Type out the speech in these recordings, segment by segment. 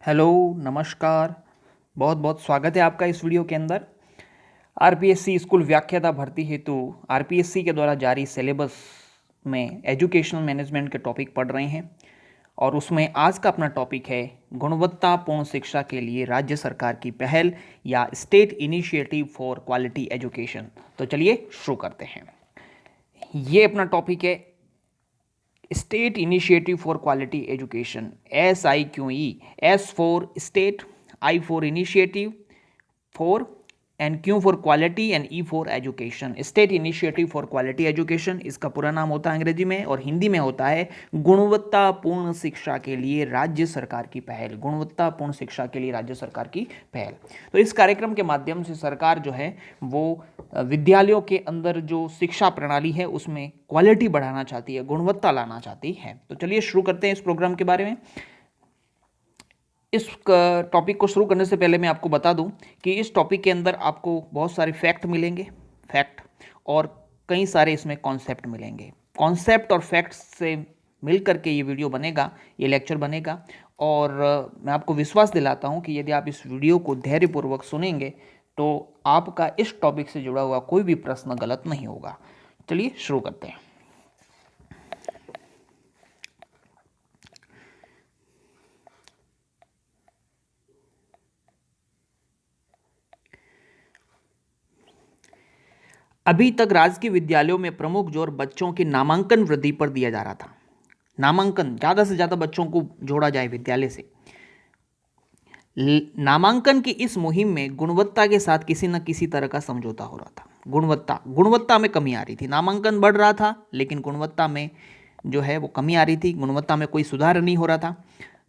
Hello, नमस्कार। बहुत बहुत स्वागत है आपका इस वीडियो के अंदर। आरपीएससी स्कूल व्याख्याता भर्ती हेतु आरपीएससी के द्वारा जारी सिलेबस में एजुकेशनल मैनेजमेंट के टॉपिक पढ़ रहे हैं और उसमें आज का अपना टॉपिक है गुणवत्तापूर्ण शिक्षा के लिए राज्य सरकार की पहल या state initiative for quality education. तो चलिए शुरू करते हैं। ये अपना टॉपिक है state initiative for quality education, SIQE। S for state, I for initiative, for and Q for quality and E for education. State initiative for quality education इसका पूरा नाम होता है अंग्रेजी में, और हिंदी में होता है गुणवत्तापूर्ण शिक्षा के लिए राज्य सरकार की पहल। गुणवत्तापूर्ण शिक्षा के लिए राज्य सरकार की पहल। तो इस कार्यक्रम के माध्यम से सरकार जो है वो विद्यालयों के अंदर जो शिक्षा प्रणाली है उसमें क्वालिटी बढ़ाना चाहती है, गुणवत्ता लाना चाहती है। तो चलिए शुरू करते हैं इस प्रोग्राम के बारे में। इस टॉपिक को शुरू करने से पहले मैं आपको बता दूं कि इस टॉपिक के अंदर आपको बहुत सारे फैक्ट मिलेंगे, फैक्ट, और कई सारे इसमें कॉन्सेप्ट मिलेंगे। कॉन्सेप्ट और फैक्ट्स से मिल करके ये वीडियो बनेगा, ये लेक्चर बनेगा। और मैं आपको विश्वास दिलाता हूं कि यदि आप इस वीडियो को धैर्यपूर्वक सुनेंगे तो आपका इस टॉपिक से जुड़ा हुआ कोई भी प्रश्न गलत नहीं होगा। चलिए शुरू करते हैं। अभी तक राजकीय विद्यालयों में प्रमुख जोर बच्चों के नामांकन वृद्धि पर दिया जा रहा था। नामांकन, ज़्यादा से ज़्यादा बच्चों को जोड़ा जाए विद्यालय से। नामांकन की इस मुहिम में गुणवत्ता के साथ किसी न किसी तरह का समझौता हो रहा था। गुणवत्ता में कमी आ रही थी। नामांकन बढ़ रहा था लेकिन गुणवत्ता में जो है वो कमी आ रही थी, गुणवत्ता में कोई सुधार नहीं हो रहा था।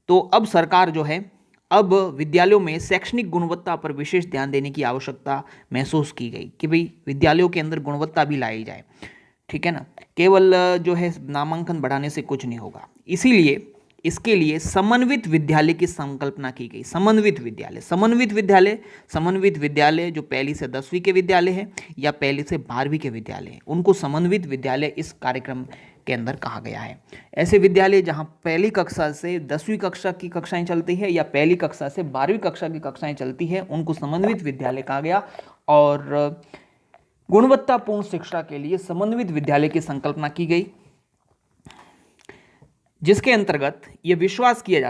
तो अब सरकार जो है, अब विद्यालयों में शैक्षणिक गुणवत्ता पर विशेष ध्यान देने की आवश्यकता महसूस की गई कि भाई विद्यालयों के अंदर गुणवत्ता भी लाई जाए। ठीक है ना, केवल जो है नामांकन बढ़ाने से कुछ नहीं होगा। इसीलिए इसके लिए समन्वित विद्यालय की संकल्पना की गई। समन्वित विद्यालय जो पहली से 10वीं के विद्यालय हैं या पहली से 12वीं के विद्यालय हैं, उनको समन्वित विद्यालय इस कार्यक्रम के अंदर कहा गया है। ऐसे विद्यालय जहां पहली कक्षा से 10वीं कक्षा की कक्षाएं चलती है या पहली कक्षा से 12वीं कक्षा की कक्षाएं चलती है, उनको समन्वित विद्यालय कहा गया। और गुणवत्तापूर्ण शिक्षा के लिए समन्वित विद्यालय की संकल्पना की गई, जिसके अंतर्गत यह विश्वास किया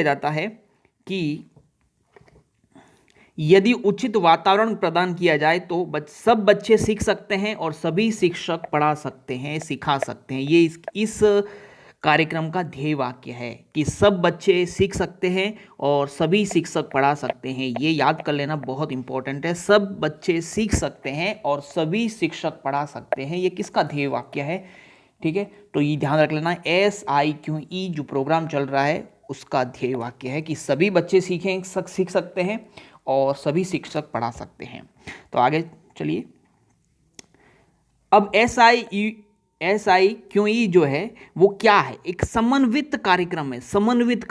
जाता है कि यदि उचित वातावरण प्रदान किया जाए तो सब बच्चे सीख सकते हैं और सभी शिक्षक पढ़ा सकते हैं, सिखा सकते हैं। ये इस कार्यक्रम का ध्येय वाक्य है कि सब बच्चे सीख सकते हैं और सभी शिक्षक पढ़ा सकते हैं। ये याद कर लेना बहुत इंपॉर्टेंट है। सब बच्चे सीख सकते हैं और सभी शिक्षक पढ़ा सकते हैं, ये किसका ध्येय वाक्य है? ठीक है, तो ये ध्यान रख लेना। SIQE जो प्रोग्राम चल रहा है उसका ध्येय वाक्य है कि सभी बच्चे सीख सकते हैं और सभी शिक्षक पढ़ा सकते हैं। तो आगे चलिए। अब SIQE जो है वो क्या है? एक समन्वित कार्यक्रम है। समन्वित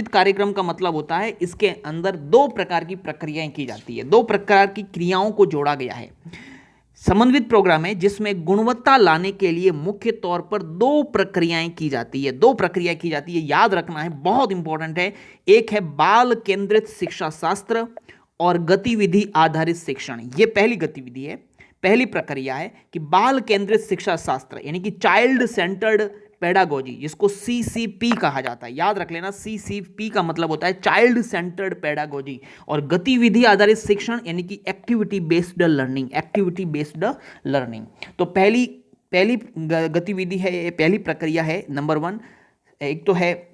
कार्यक्रम का मतलब होता है इसके अंदर दो प्रकार की प्रक्रियाएं की जाती है, दो प्रकार की क्रियाओं को जोड़ा गया है। समन्वित प्रोग्राम है जिसमें गुणवत्ता लाने के लिए मुख्य तौर पर दो प्रक्रियाएं की जाती है। याद रखना है, बहुत इंपॉर्टेंट है। एक है बाल केंद्रित शिक्षा शास्त्र और गतिविधि आधारित शिक्षण। ये पहली गतिविधि है, पहली प्रक्रिया है कि बाल केंद्रित शिक्षा शास्त्र यानी कि चाइल्ड सेंटर्ड पेडागोजी, जिसको CCP कहा जाता है। याद रख लेना, CCP का मतलब होता है चाइल्ड सेंटर्ड पेडागोजी। और गतिविधि आधारित शिक्षण यानी कि एक्टिविटी बेस्ड लर्निंग। तो पहली गतिविधि है, पहली प्रक्रिया है नंबर 1। एक तो है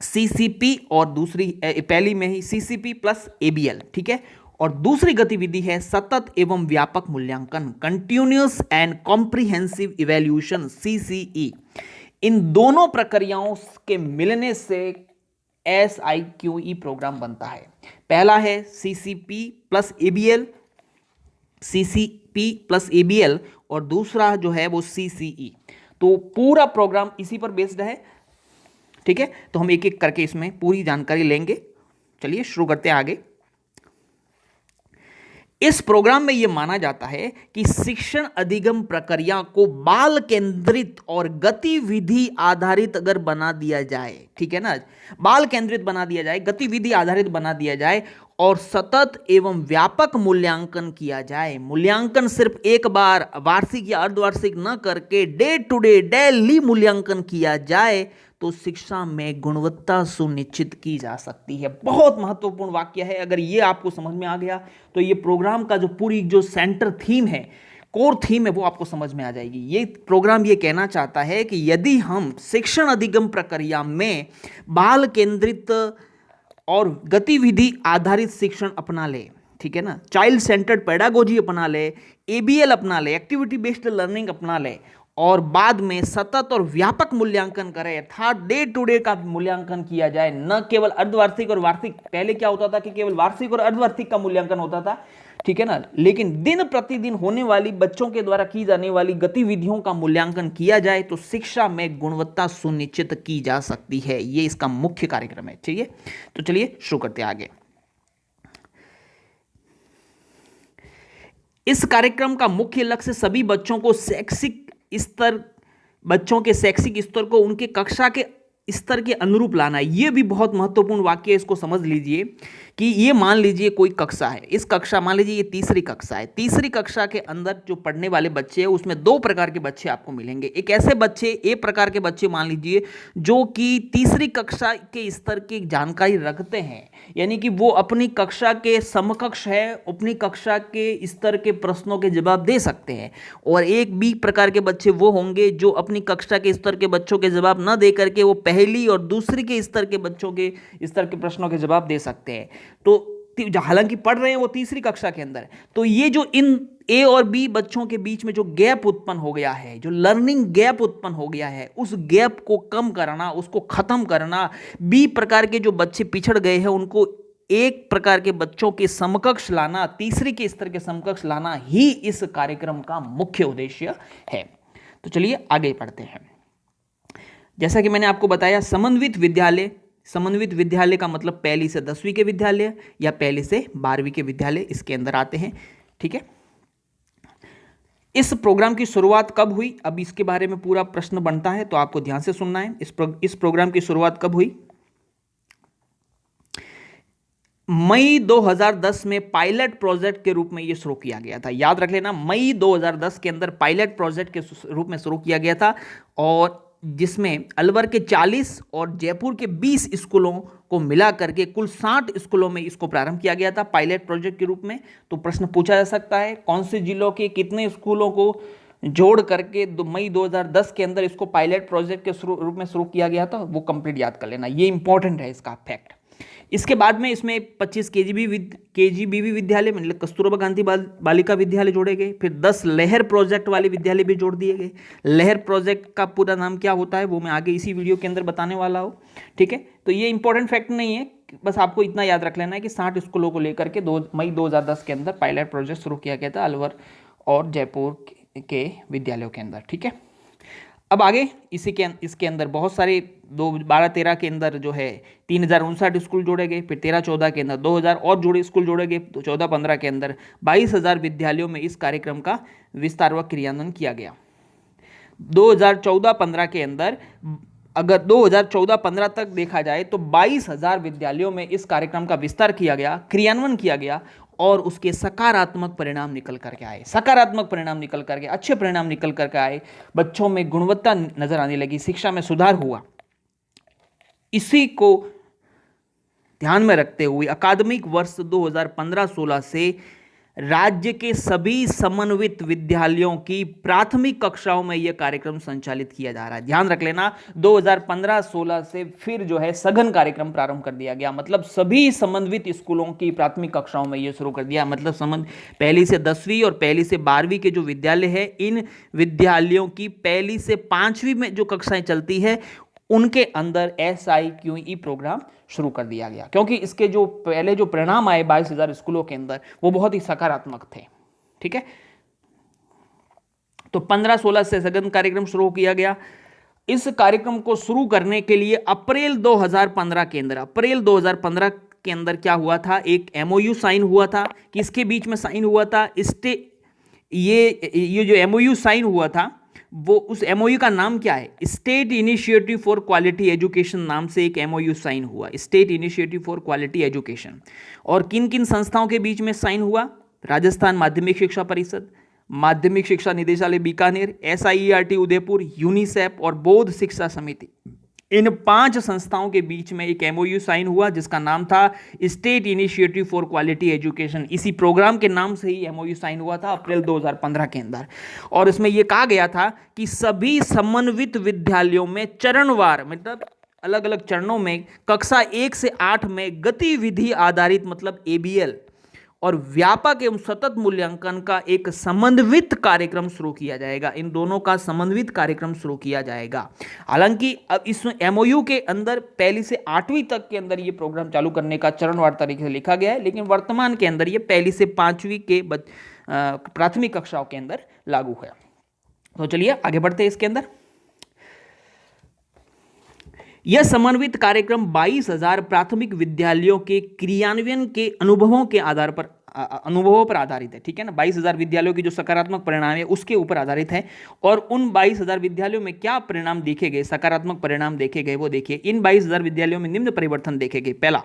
CCP और दूसरी पहली में ही CCP प्लस ABL, ठीक है। और दूसरी गतिविधि है सतत एवं व्यापक मूल्यांकन, continuous and comprehensive evaluation, CCE। इन दोनों प्रक्रियाओं के मिलने से SIQE प्रोग्राम बनता है। पहला है CCP प्लस ABL और दूसरा जो है वो CCE। तो पूरा प्रोग्राम इसी पर बेस्ड है। ठीक है, तो हम एक एक करके इसमें पूरी जानकारी लेंगे। चलिए शुरू करते हैं आगे। इस प्रोग्राम में यह माना जाता है कि शिक्षण अधिगम प्रक्रिया को बाल केंद्रित और गतिविधि आधारित अगर बना दिया जाए, ठीक है ना, बाल केंद्रित बना दिया जाए, गतिविधि आधारित बना दिया जाए और सतत एवं व्यापक मूल्यांकन किया जाए। मूल्यांकन सिर्फ एक बार वार्षिक या अर्धवार्षिक न करके डे टू डे डेली मूल्यांकन किया जाए तो शिक्षा में गुणवत्ता सुनिश्चित की जा सकती है। बहुत महत्वपूर्ण वाक्य है। अगर ये आपको समझ में आ गया तो ये प्रोग्राम का जो पूरी जो सेंटर थीम है, कोर थीम है, वो आपको समझ में आ जाएगी। ये प्रोग्राम ये कहना चाहता है कि यदि हम शिक्षण अधिगम प्रक्रिया में बाल केंद्रित और गतिविधि आधारित शिक्षण अपना ले, ठीक है ना, चाइल्ड सेंटर्ड पेडागोजी अपना ले, एबीएल अपना ले, एक्टिविटी बेस्ड लर्निंग अपना ले और बाद में सतत और व्यापक मूल्यांकन करें, अर्थात डे टू डे का मूल्यांकन किया जाए, न केवल अर्धवार्षिक और वार्षिक। पहले क्या होता था कि केवल वार्षिक और अर्धवार्षिक का मूल्यांकन होता था, ठीक है ना, लेकिन दिन प्रतिदिन होने वाली बच्चों के द्वारा की जाने वाली गतिविधियों का मूल्यांकन किया जाए तो शिक्षा में गुणवत्ता सुनिश्चित की जा सकती है। ये इसका मुख्य कार्यक्रम है। ठीक है, तो चलिए शुरू करते हैं आगे। इस कार्यक्रम का मुख्य लक्ष्य सभी बच्चों के शैक्षिक स्तर को उनके कक्षा के स्तर के अनुरूप लाना है। यह भी बहुत महत्वपूर्ण वाक्य है, इसको समझ लीजिए कि ये मान लीजिए कोई कक्षा है, इस कक्षा मान लीजिए ये तीसरी कक्षा है, तीसरी कक्षा के अंदर जो पढ़ने वाले बच्चे हैं उसमें दो प्रकार के बच्चे आपको मिलेंगे। एक ऐसे बच्चे, एक प्रकार के बच्चे मान लीजिए जो कि तीसरी कक्षा के स्तर की जानकारी रखते हैं, यानी कि वो अपनी कक्षा के समकक्ष है, अपनी कक्षा के स्तर के प्रश्नों के जवाब दे सकते हैं। और एक बी प्रकार के बच्चे वो होंगे जो अपनी कक्षा के स्तर के बच्चों के जवाब न दे करके वो पहली और दूसरी के स्तर के बच्चों के स्तर के प्रश्नों के जवाब दे सकते हैं। तो हालांकि पढ़ रहे हैं वो तीसरी कक्षा के अंदर, तो ये जो इन ए और बी बच्चों के बीच में जो गैप उत्पन्न हो गया है, जो लर्निंग गैप उत्पन्न हो गया है, उस गैप को कम करना, उसको खत्म करना, बी प्रकार के जो बच्चे पिछड़ गए हैं उनको एक प्रकार के बच्चों के समकक्ष लाना, तीसरी के स्तर के समकक्ष लाना ही इस कार्यक्रम का मुख्य उद्देश्य है। तो चलिए आगे पढ़ते हैं। जैसा कि मैंने आपको बताया, समन्वित विद्यालय का मतलब पहली से 10वीं के विद्यालय या पहली से 12वीं के विद्यालय इसके अंदर आते हैं। ठीक है, इस प्रोग्राम की शुरुआत कब हुई, अब इसके बारे में पूरा प्रश्न बनता है तो आपको ध्यान से सुनना है। इस प्रोग्राम की शुरुआत कब हुई? मई 2010 में पायलट प्रोजेक्ट के रूप में यह शुरू किया गया था। याद रख लेना, मई 2010 के अंदर पायलट प्रोजेक्ट के रूप में शुरू किया गया था और जिसमें अलवर के 40 और जयपुर के 20 स्कूलों को मिला करके कुल 60 स्कूलों में इसको प्रारंभ किया गया था पायलट प्रोजेक्ट के रूप में। तो प्रश्न पूछा जा सकता है कौन से जिलों के कितने स्कूलों को जोड़ करके मई 2010 के अंदर इसको पायलट प्रोजेक्ट के रूप में शुरू किया गया था, वो कंप्लीट याद कर लेना, ये इंपॉर्टेंट है इसका फैक्ट। इसके बाद में इसमें 25 केजीबीवी विद्यालय मतलब कस्तूरबा गांधी बालिका विद्यालय जोड़े गए। फिर 10 लहर प्रोजेक्ट वाले विद्यालय भी जोड़ दिए गए। लहर प्रोजेक्ट का पूरा नाम क्या होता है वो मैं आगे इसी वीडियो के अंदर बताने वाला हूँ। ठीक है, तो ये इंपॉर्टेंट फैक्ट नहीं है, बस आपको इतना याद रख लेना है कि 60 स्कूलों को लेकर के मई 2010 के अंदर पायलट प्रोजेक्ट शुरू किया गया था अलवर और जयपुर के विद्यालयों के अंदर। ठीक है, अब आगे इसके अंदर बहुत सारे 12-13 के अंदर जो है 3059 स्कूल जोड़े गए। फिर 13-14 के अंदर 2000 और स्कूल जोड़े गए। तो 14-15 के अंदर 22,000 विद्यालयों में इस कार्यक्रम का विस्तार व क्रियान्वयन किया गया। 2014-15 के अंदर अगर 2014-15 तक देखा जाए तो 22,000 विद्यालयों में इस कार्यक्रम का विस्तार किया गया, क्रियान्वयन किया गया और उसके सकारात्मक परिणाम निकल करके आए। सकारात्मक परिणाम निकल करके, अच्छे परिणाम निकल करके आए, बच्चों में गुणवत्ता नजर आने लगी, शिक्षा में सुधार हुआ। इसी को ध्यान में रखते हुए अकादमिक वर्ष 2015-16 से राज्य के सभी समन्वित विद्यालयों की प्राथमिक कक्षाओं में यह कार्यक्रम संचालित किया जा रहा है। ध्यान रख लेना, 2015-16 से फिर जो है सघन कार्यक्रम प्रारंभ कर दिया गया, मतलब सभी समन्वित स्कूलों की प्राथमिक कक्षाओं में यह शुरू कर दिया। मतलब पहली से 10वीं और पहली से 12वीं के जो विद्यालय है, इन विद्यालयों की पहली से 5वीं में जो कक्षाएं चलती है उनके अंदर SIQE प्रोग्राम शुरू कर दिया गया, क्योंकि इसके जो पहले जो परिणाम आए 22,000 स्कूलों के अंदर वो बहुत ही सकारात्मक थे। ठीक है, तो 15-16 से सघन कार्यक्रम शुरू किया गया। इस कार्यक्रम को शुरू करने के लिए अप्रैल 2015 के अंदर क्या हुआ था, एक एमओयू साइन हुआ था। किसके बीच में साइन हुआ था? ये जो एमओयू साइन हुआ था, वो उस एमओयू का नाम क्या है? State initiative for quality education नाम से एक एमओयू साइन हुआ, state initiative for quality education. और किन किन संस्थाओं के बीच में साइन हुआ? राजस्थान माध्यमिक शिक्षा परिषद, माध्यमिक शिक्षा निदेशालय बीकानेर, SIERT उदयपुर, यूनिसेफ और बौद्ध शिक्षा समिति। इन 5 संस्थाओं के बीच में एक एमओयू साइन हुआ जिसका नाम था state initiative for quality education. इसी प्रोग्राम के नाम से ही एमओयू साइन हुआ था अप्रैल 2015 के अंदर। और इसमें यह कहा गया था कि सभी समन्वित विद्यालयों में चरणवार, मतलब अलग अलग चरणों में, कक्षा 1 से 8 में गतिविधि आधारित मतलब ABL और व्यापक एवं सतत मूल्यांकन का एक समन्वित कार्यक्रम शुरू किया जाएगा। इन दोनों का समन्वित कार्यक्रम शुरू किया जाएगा। हालांकि अब इस एमओयू के अंदर पहली से 8वीं तक के अंदर ये प्रोग्राम चालू करने का चरणवार तरीके से लिखा गया है, लेकिन वर्तमान के अंदर ये पहली से 5वीं के प्राथमिक कक्षाओं के अंदर लागू है। तो चलिए आगे बढ़ते हैं इसके अंदर। यह समन्वित कार्यक्रम 22,000 प्राथमिक विद्यालयों के क्रियान्वयन के अनुभवों पर आधारित है। ठीक है ना, 22,000 विद्यालयों की जो सकारात्मक परिणाम है उसके ऊपर आधारित है। और उन 22,000 विद्यालयों में क्या परिणाम देखे गए, सकारात्मक परिणाम देखे गए, वो देखिए। इन 22,000 विद्यालयों में निम्न परिवर्तन देखे गए। पहला,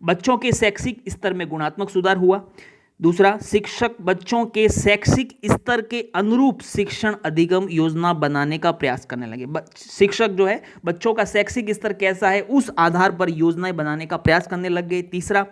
बच्चों के शैक्षिक स्तर में गुणात्मक सुधार हुआ। दूसरा, शिक्षक बच्चों के शैक्षिक स्तर के अनुरूप शिक्षण अधिगम योजना बनाने का प्रयास करने लगे। शिक्षक जो है बच्चों का शैक्षिक स्तर कैसा है उस आधार पर योजनाएं बनाने का प्रयास करने लग गए। तीसरा,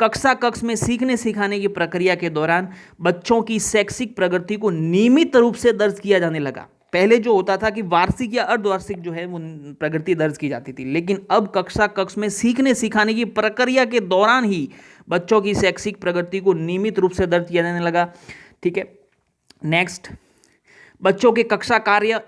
कक्ष में सीखने सिखाने की प्रक्रिया के दौरान बच्चों की शैक्षिक प्रगति को नियमित रूप से दर्ज किया जाने लगा। पहले जो होता था कि वार्षिक या अर्धवार्षिक जो है वो प्रगति दर्ज की जाती थी, लेकिन अब कक्ष में सीखने सिखाने की प्रक्रिया के दौरान ही बच्चों की शैक्षिक प्रगति को नियमित रूप से दर्ज किया जाने लगा। ठीक है, नेक्स्ट, बच्चों के कक्षा कार्य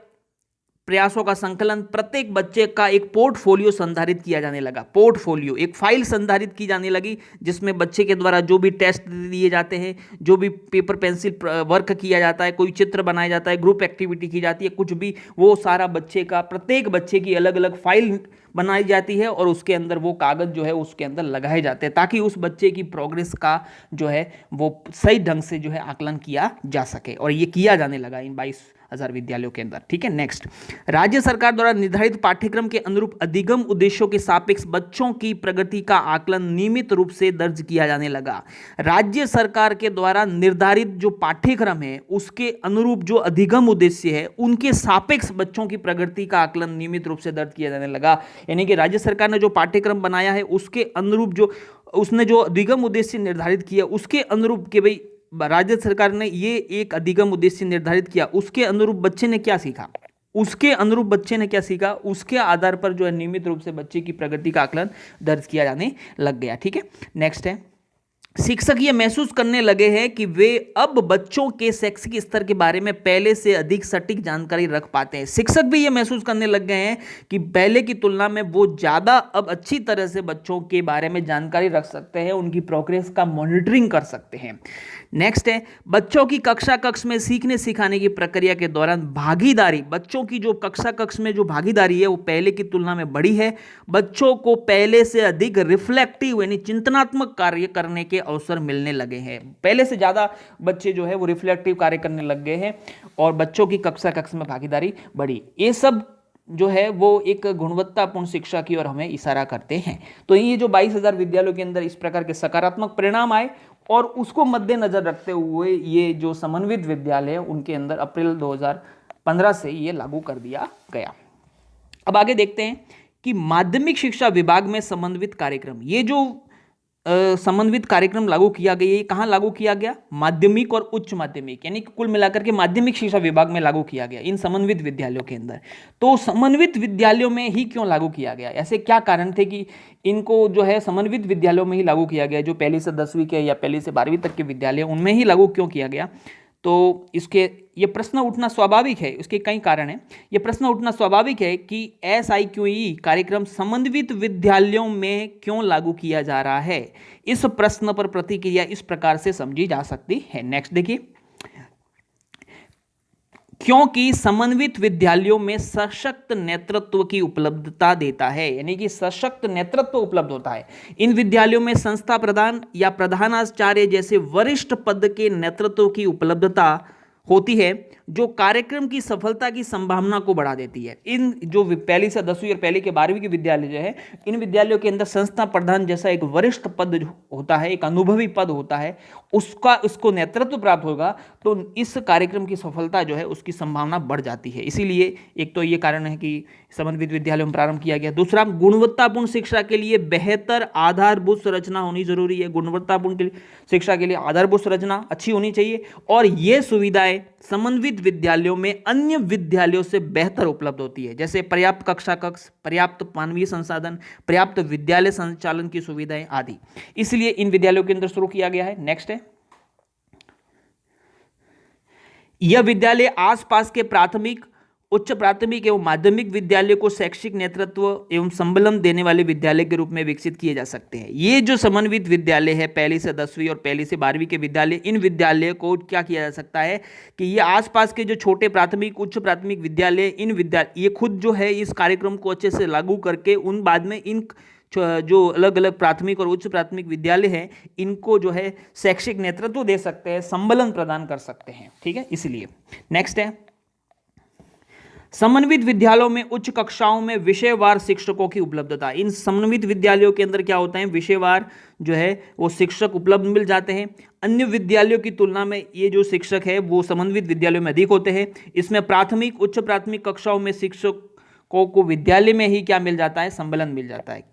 प्रयासों का संकलन, प्रत्येक बच्चे का एक पोर्टफोलियो संधारित किया जाने लगा। पोर्टफोलियो, एक फाइल संधारित की जाने लगी जिसमें बच्चे के द्वारा जो भी टेस्ट दिए जाते हैं, जो भी पेपर पेंसिल वर्क किया जाता है, कोई चित्र बनाया जाता है, ग्रुप एक्टिविटी की जाती है, कुछ भी, वो सारा बच्चे का, प्रत्येक बच्चे की अलग अलग फाइल बनाई जाती है और उसके अंदर वो कागज जो है उसके अंदर लगाए जाते हैं ताकि उस बच्चे की प्रोग्रेस का जो है वो सही ढंग से जो है आकलन किया जा सके। और ये किया जाने लगा इन 22,000 विद्यालयों के अंदर। ठीक है, नेक्स्ट, राज्य सरकार द्वारा निर्धारित पाठ्यक्रम के अनुरूप अधिगम उद्देश्यों के सापेक्ष बच्चों की प्रगति का आकलन नियमित रूप से दर्ज किया जाने लगा। राज्य सरकार के द्वारा निर्धारित जो पाठ्यक्रम है उसके अनुरूप जो अधिगम उद्देश्य है उनके सापेक्ष बच्चों की प्रगति का आकलन नियमित रूप से दर्ज किया जाने लगा। यानी कि राज्य सरकार ने जो पाठ्यक्रम बनाया है उसके अनुरूप जो उसने जो अधिगम उद्देश्य निर्धारित किया उसके अनुरूप के भाई राज्य सरकार ने ये एक अधिगम उद्देश्य निर्धारित किया, उसके अनुरूप बच्चे ने क्या सीखा, उसके आधार पर जो है नियमित रूप से बच्चे की प्रगति का आकलन दर्ज किया जाने लग गया। ठीक है, नेक्स्ट है, शिक्षक ये महसूस करने लगे हैं कि वे अब बच्चों के शैक्षिक स्तर के बारे में पहले से अधिक सटीक जानकारी रख पाते हैं। शिक्षक भी ये महसूस करने लग गए हैं कि पहले की तुलना में वो ज़्यादा अब अच्छी तरह से बच्चों के बारे में जानकारी रख सकते हैं, उनकी प्रोग्रेस का मॉनिटरिंग कर सकते हैं। नेक्स्ट है, बच्चों की कक्ष में सीखने सिखाने की प्रक्रिया के दौरान भागीदारी, बच्चों की जो कक्ष में जो भागीदारी है वो पहले की तुलना में बढ़ी है। बच्चों को पहले से अधिक रिफ्लेक्टिव यानी चिंतनात्मक कार्य करने के अवसर मिलने लगे हैं। पहले से ज़्यादा बच्चे जो है वो रिफ्लेक्टिव कार्य करने लग गए हैं और बच्चों की कक्ष में भागीदारी बढ़ी। ये सब जो है वो एक गुणवत्तापूर्ण शिक्षा की ओर हमें इशारा करते हैं। तो ये जो 22,000 विद्यालयों के अंदर इस प्रकार के सकारात्मक परिणाम आए और उसको मद्देनजर रखते हुए ये जो समन्वित विद्यालय है उनके अंदर अप्रैल 2015 से ये लागू कर दिया गया। अब आगे देखते हैं कि माध्यमिक शिक्षा विभाग में समन्वित कार्यक्रम, ये जो समन्वित कार्यक्रम लागू किया गया, ये कहाँ लागू किया गया? माध्यमिक और उच्च माध्यमिक, यानी कि कुल मिलाकर के माध्यमिक शिक्षा विभाग में लागू किया गया इन समन्वित विद्यालयों के अंदर। तो समन्वित विद्यालयों में ही क्यों लागू किया गया? ऐसे क्या कारण थे कि इनको जो है समन्वित विद्यालयों में ही लागू किया गया? जो पहली से 10वीं के या पहली से 12वीं तक के विद्यालय उनमें ही लागू क्यों किया गया? तो इसके ये प्रश्न उठना स्वाभाविक है, इसके कई कारण हैं। ये प्रश्न उठना स्वाभाविक है कि SIQE कार्यक्रम समन्वित विद्यालयों में क्यों लागू किया जा रहा है। इस प्रश्न पर प्रतिक्रिया इस प्रकार से समझी जा सकती है। नेक्स्ट देखिए, क्योंकि समन्वित विद्यालयों में सशक्त नेतृत्व की उपलब्धता देता है, यानी कि सशक्त नेतृत्व उपलब्ध होता है। इन विद्यालयों में संस्था प्रधान या प्रधानाचार्य जैसे वरिष्ठ पद के नेतृत्व की उपलब्धता होती है, जो कार्यक्रम की सफलता की संभावना को बढ़ा देती है। इन जो पहली से 10वीं और पहली के 12वीं के विद्यालय जो है, इन विद्यालयों के अंदर संस्था प्रधान जैसा एक वरिष्ठ पद जो होता है, एक अनुभवी पद होता है, उसको नेतृत्व प्राप्त होगा, तो इस कार्यक्रम की सफलता जो है उसकी संभावना बढ़ जाती है। इसीलिए एक तो ये कारण है कि समन्वित विद्यालयों में प्रारंभ किया गया। दूसरा, गुणवत्तापूर्ण शिक्षा के लिए बेहतर आधारभूत संरचना होनी जरूरी है। गुणवत्तापूर्ण शिक्षा के लिए आधारभूत संरचना अच्छी होनी चाहिए, और ये सुविधाएं समन्वित विद्यालयों में अन्य विद्यालयों से बेहतर उपलब्ध होती है, जैसे पर्याप्त कक्षा कक्ष, पर्याप्त मानवीय संसाधन, पर्याप्त विद्यालय संचालन की सुविधाएं आदि। इसलिए इन विद्यालयों के अंदर शुरू किया गया है। नेक्स्ट है, यह विद्यालय आसपास के प्राथमिक, उच्च प्राथमिक एवं माध्यमिक विद्यालय को शैक्षिक नेतृत्व एवं संबलन देने वाले विद्यालय के रूप में विकसित किए जा सकते हैं। ये जो समन्वित विद्यालय है, पहली से 10वीं और पहली से 12वीं के विद्यालय, इन विद्यालय को क्या किया जा सकता है कि ये आसपास के जो छोटे प्राथमिक, उच्च प्राथमिक विद्यालय, इन विद्यालय ये खुद जो है इस कार्यक्रम को अच्छे से लागू करके उन बाद में इन जो अलग अलग प्राथमिक और उच्च प्राथमिक विद्यालय हैं, इनको जो है शैक्षिक नेतृत्व दे सकते हैं, संबलन प्रदान कर सकते हैं। ठीक है, इसलिए नेक्स्ट है, समन्वित विद्यालयों में उच्च कक्षाओं में विषयवार शिक्षकों की उपलब्धता। इन समन्वित विद्यालयों के अंदर क्या होता है, विषयवार जो है वो शिक्षक उपलब्ध मिल जाते हैं। अन्य विद्यालयों की तुलना में ये जो शिक्षक है वो समन्वित विद्यालयों में अधिक होते हैं। इसमें प्राथमिक, उच्च प्राथमिक कक्षाओं में शिक्षकों को विद्यालय में ही क्या मिल जाता है, संबलन मिल जाता है।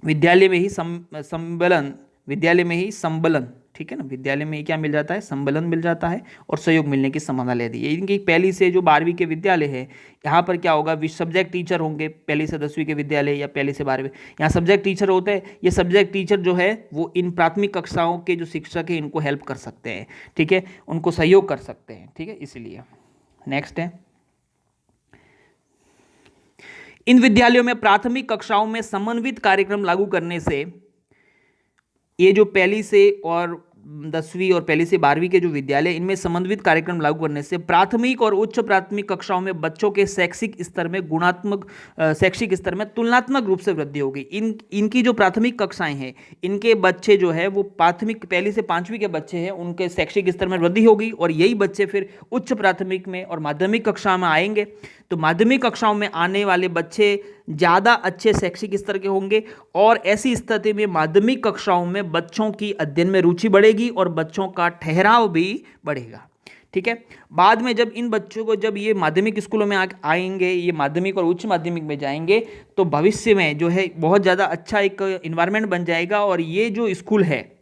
विद्यालय में ही संबलन, विद्यालय में ही संबलन, ठीक है ना, विद्यालय में ही क्या मिल जाता है, संबलन मिल जाता है, और सहयोग मिलने की संभावना ले दी है। इनकी पहली से जो 12वीं के विद्यालय है, यहाँ पर क्या होगा, सब्जेक्ट टीचर होंगे। पहली से 10वीं के विद्यालय या पहली से 12वीं, यहाँ सब्जेक्ट टीचर होते हैं। ये सब्जेक्ट टीचर जो है वो इन प्राथमिक कक्षाओं के जो शिक्षक है इनको हेल्प कर सकते हैं, ठीक है, उनको सहयोग कर सकते हैं। ठीक है, इसलिए नेक्स्ट है, इन विद्यालयों में प्राथमिक कक्षाओं में समन्वित कार्यक्रम लागू करने से, ये जो पहली से और 10वीं और पहली से 12वीं के जो विद्यालय, इनमें समन्वित कार्यक्रम लागू करने से प्राथमिक और उच्च प्राथमिक कक्षाओं में बच्चों के शैक्षिक स्तर में शैक्षिक स्तर में तुलनात्मक रूप से वृद्धि होगी। इनकी जो प्राथमिक कक्षाएं हैं, इनके बच्चे जो है वो प्राथमिक पहली से 5वीं के बच्चे हैं, उनके शैक्षिक स्तर में वृद्धि होगी, और यही बच्चे फिर उच्च प्राथमिक में और माध्यमिक कक्षा में आएंगे। तो माध्यमिक कक्षाओं में आने वाले बच्चे ज़्यादा अच्छे शैक्षिक स्तर के होंगे, और ऐसी स्थिति में माध्यमिक कक्षाओं में बच्चों की अध्ययन में रुचि बढ़ेगी और बच्चों का ठहराव भी बढ़ेगा। ठीक है, बाद में जब इन बच्चों को, जब ये माध्यमिक स्कूलों में आएंगे, ये माध्यमिक और उच्च माध्यमिक में जाएंगे, तो भविष्य में जो है बहुत ज़्यादा अच्छा एक इन्वायरमेंट बन जाएगा, और ये जो स्कूल है,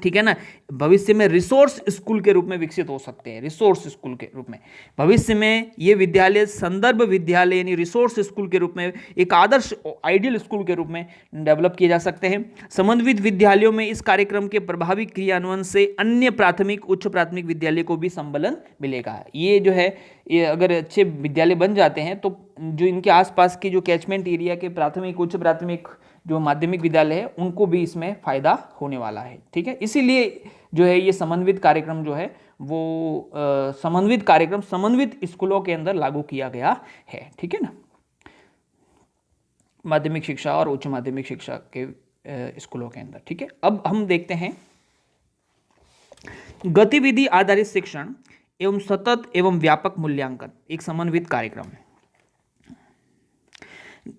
ठीक है ना, भविष्य में रिसोर्स स्कूल के रूप में विकसित हो सकते हैं। रिसोर्स स्कूल के रूप में भविष्य में ये विद्यालय संदर्भ विद्यालय यानी रिसोर्स स्कूल के रूप में, एक आदर्श आइडियल स्कूल के रूप में डेवलप किए जा सकते हैं। समन्वित विद्यालयों में इस कार्यक्रम के प्रभावी क्रियान्वयन से अन्य प्राथमिक, उच्च प्राथमिक विद्यालय को भी संबलन मिलेगा। ये जो है, ये अगर अच्छे विद्यालय बन जाते हैं तो जो इनके आसपास के जो कैचमेंट एरिया के प्राथमिक, उच्च प्राथमिक जो माध्यमिक विद्यालय है, उनको भी इसमें फायदा होने वाला है। ठीक है, इसीलिए जो है ये समन्वित कार्यक्रम जो है वो समन्वित कार्यक्रम समन्वित स्कूलों के अंदर लागू किया गया है। ठीक है ना, माध्यमिक शिक्षा और उच्च माध्यमिक शिक्षा के स्कूलों के अंदर। ठीक है, अब हम देखते हैं गतिविधि आधारित शिक्षण एवं सतत एवं व्यापक मूल्यांकन, एक समन्वित कार्यक्रम है।